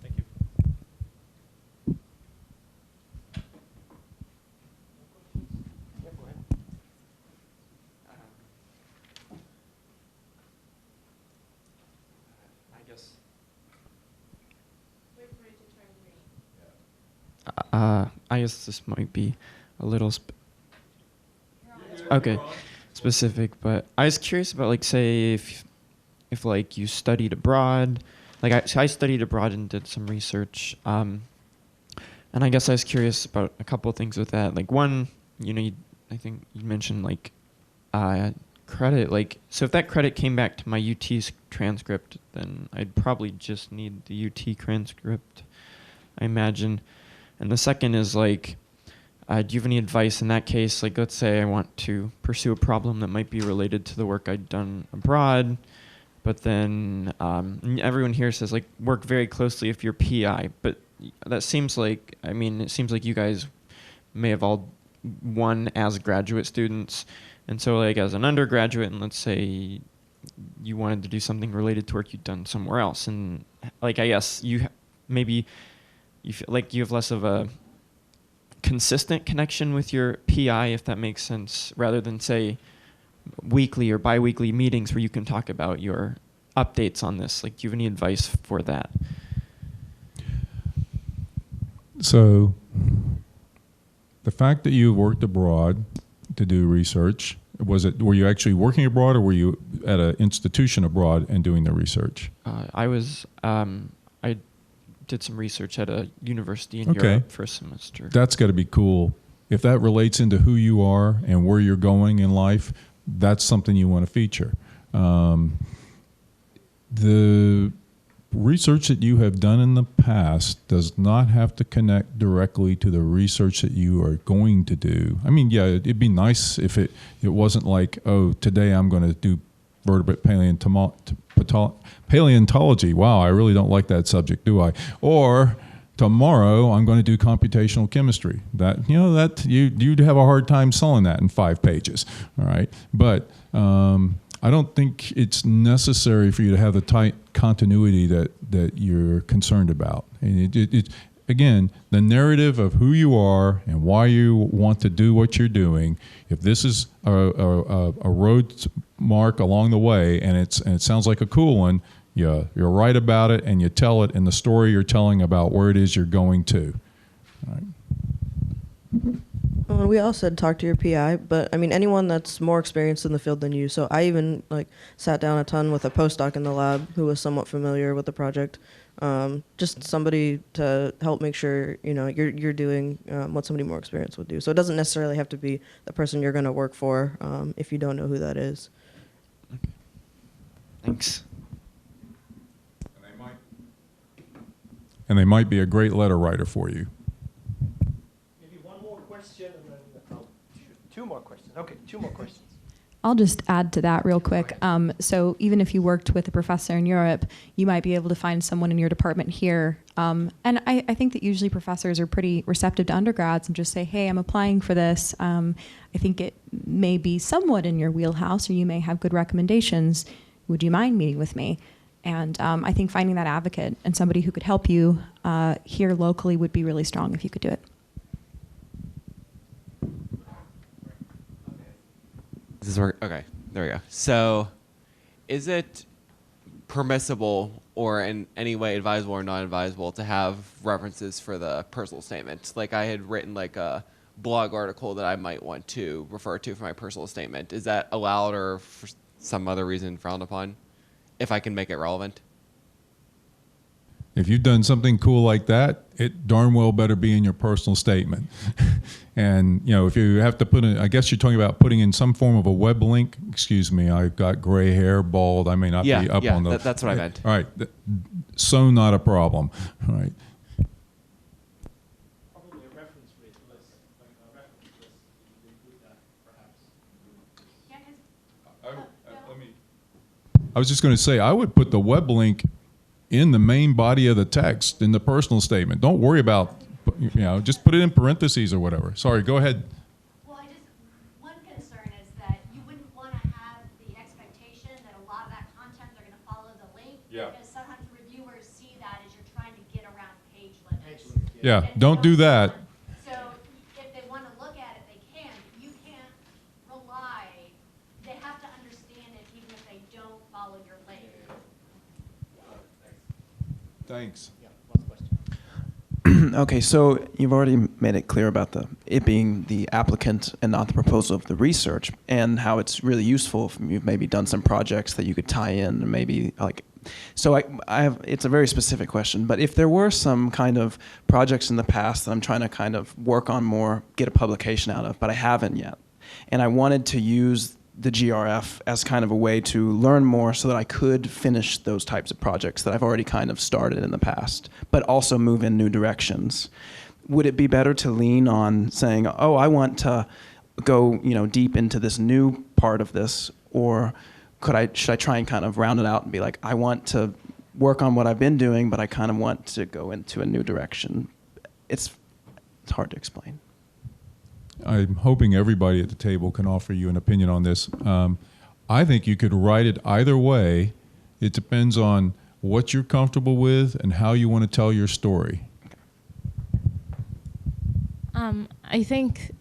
Thank you. I guess this might be a little specific, but I was curious about, like, say if like you studied abroad, like I studied abroad and did some research, and I guess I was curious about a couple of things with that. Like, one, I think you mentioned like credit. Like, so if that credit came back to my UT transcript, then I'd probably just need the UT transcript, I imagine. And the second is, like, do you have any advice in that case? Like, let's say I want to pursue a problem that might be related to the work I'd done abroad, but then everyone here says, like, work very closely if you're PI. But that seems like, I mean, it seems like you guys may have all won as graduate students. And so, like, as an undergraduate, and let's say you wanted to do something related to work you'd done somewhere else, and, like, I guess you maybe you feel like you have less of a consistent connection with your PI, if that makes sense, rather than, say, weekly or bi-weekly meetings where you can talk about your updates on this. Like, do you have any advice for that? So the fact that you worked abroad to do research, were you actually working abroad, or were you at an institution abroad and doing the research? I did some research at a university in Europe for a semester. That's got to be cool. If that relates into who you are and where you're going in life, that's something you want to feature. The research that you have done in the past does not have to connect directly to the research that you are going to do. I mean, yeah, it'd be nice if it wasn't like, oh, today I'm going to do vertebrate paleontology. Wow, I really don't like that subject, do I? Or tomorrow I'm going to do computational chemistry. That you'd have a hard time selling that in 5 pages. All right, but I don't think it's necessary for you to have the tight continuity that you're concerned about. And again, the narrative of who you are and why you want to do what you're doing. If this is a road mark along the way, and it sounds like a cool one, you're right about it, and you tell it in the story you're telling about where it is you're going to. All right. Well, we all said talk to your PI, but I mean anyone that's more experienced in the field than you. So I even sat down a ton with a postdoc in the lab who was somewhat familiar with the project. Just somebody to help make sure you're doing what somebody more experienced would do. So it doesn't necessarily have to be the person you're going to work for if you don't know who that is. Okay. Thanks. And they might be a great letter writer for you. Maybe one more question, and then two more questions. Okay, 2 more questions. I'll just add to that real quick. So even if you worked with a professor in Europe, you might be able to find someone in your department here. And I think that usually professors are pretty receptive to undergrads and just say, hey, I'm applying for this. I think it may be somewhat in your wheelhouse, or you may have good recommendations. Would you mind meeting with me? And I think finding that advocate and somebody who could help you here locally would be really strong if you could do it. Does this work? Okay, there we go. So, is it permissible or in any way advisable or non-advisable to have references for the personal statement? Like, I had written like a blog article that I might want to refer to for my personal statement. Is that allowed, or for some other reason frowned upon? if I can make it relevant. If you've done something cool like that, it darn well better be in your personal statement. And if you have to put in, I guess you're talking about putting in some form of a web link. Excuse me, I've got gray hair, bald. I may not be up on the. That's what I meant. All right, so not a problem. All right. Probably a reference list, like a reference list. You include that, perhaps. I was just going to say, I would put the web link in the main body of the text in the personal statement. Don't worry about, just put it in parentheses or whatever. Sorry, go ahead. Well, one concern is that you wouldn't want to have the expectation that a lot of that content they're going to follow the link. Yeah. Because sometimes reviewers see that as you're trying to get around page limits. Yeah, don't do that. So if they want to look at it, they can. You can't rely. They have to understand it even if they don't follow your link. Thanks. Okay, so you've already made it clear about it being the applicant and not the proposal of the research, and how it's really useful if you've maybe done some projects that you could tie in, and maybe like. So I have, it's a very specific question, but if there were some kind of projects in the past that I'm trying to kind of work on more, get a publication out of, but I haven't yet, and I wanted to use the GRF as kind of a way to learn more so that I could finish those types of projects that I've already kind of started in the past, but also move in new directions. Would it be better to lean on saying, oh, I want to go, deep into this new part of this, or should I try and kind of round it out and be like, I want to work on what I've been doing, but I kind of want to go into a new direction? It's hard to explain. I'm hoping everybody at the table can offer you an opinion on this. I think you could write it either way. It depends on what you're comfortable with and how you want to tell your story. I think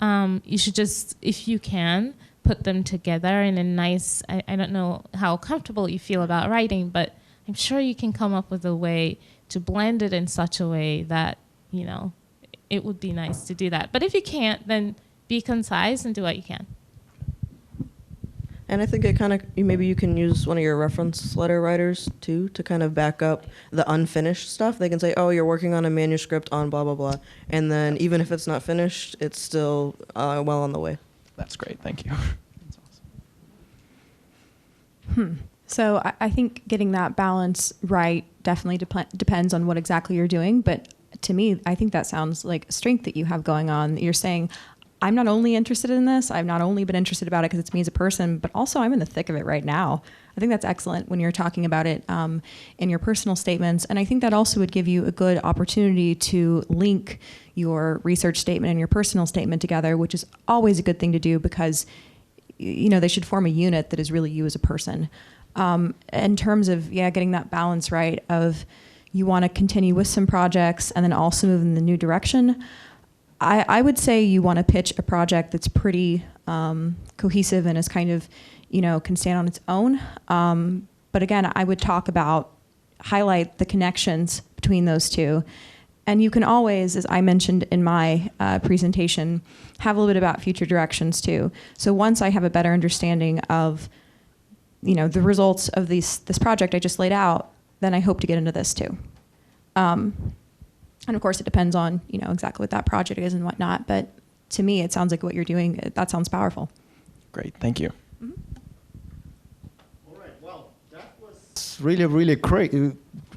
you should just, if you can, put them together in a nice, I don't know how comfortable you feel about writing, but I'm sure you can come up with a way to blend it in such a way that, it would be nice to do that. But if you can't, then be concise and do what you can. And I think it kind of, maybe you can use one of your reference letter writers too to kind of back up the unfinished stuff. They can say, oh, you're working on a manuscript on blah, blah, blah. And then even if it's not finished, it's still well on the way. That's great. Thank you. So I think getting that balance right definitely depends on what exactly you're doing. But to me, I think that sounds like a strength that you have going on. You're saying, I'm not only interested in this, I've not only been interested about it because it's me as a person, but also I'm in the thick of it right now. I think that's excellent when you're talking about it in your personal statements. And I think that also would give you a good opportunity to link your research statement and your personal statement together, which is always a good thing to do because, they should form a unit that is really you as a person. In terms of, getting that balance right of you want to continue with some projects and then also move in the new direction, I would say you want to pitch a project that's pretty cohesive and is kind of, can stand on its own. But again, I would highlight the connections between those two. And you can always, as I mentioned in my presentation, have a little bit about future directions too. So once I have a better understanding of, the results of this project I just laid out, then I hope to get into this too. And of course, it depends on, exactly what that project is and whatnot. But to me, it sounds like what you're doing, that sounds powerful. Great. Thank you. Mm-hmm. All right. Well, that was really, really great.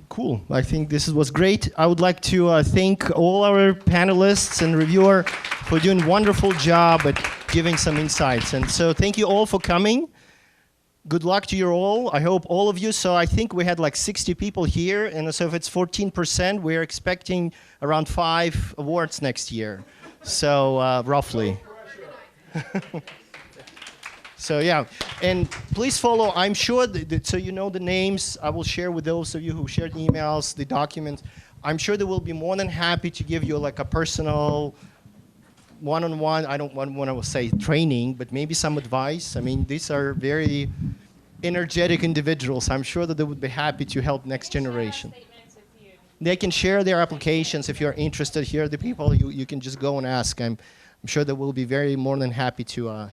Cool. I think this was great. I would like to thank all our panelists and reviewer for doing a wonderful job at giving some insights. And so thank you all for coming. Good luck to you all. I hope all of you. So I think we had like 60 people here. And so if it's 14%, we're expecting around 5 awards next year. So roughly. So yeah, and please follow. I'm sure so you know the names. I will share with those of you who shared emails, the documents. I'm sure they will be more than happy to give you like a personal one-on-one. I don't want to say training, but maybe some advice. I mean, these are very energetic individuals. I'm sure that they would be happy to help next generation. They can share their applications if you're interested. Here are the people you can just go and ask. I'm sure they will be very more than happy to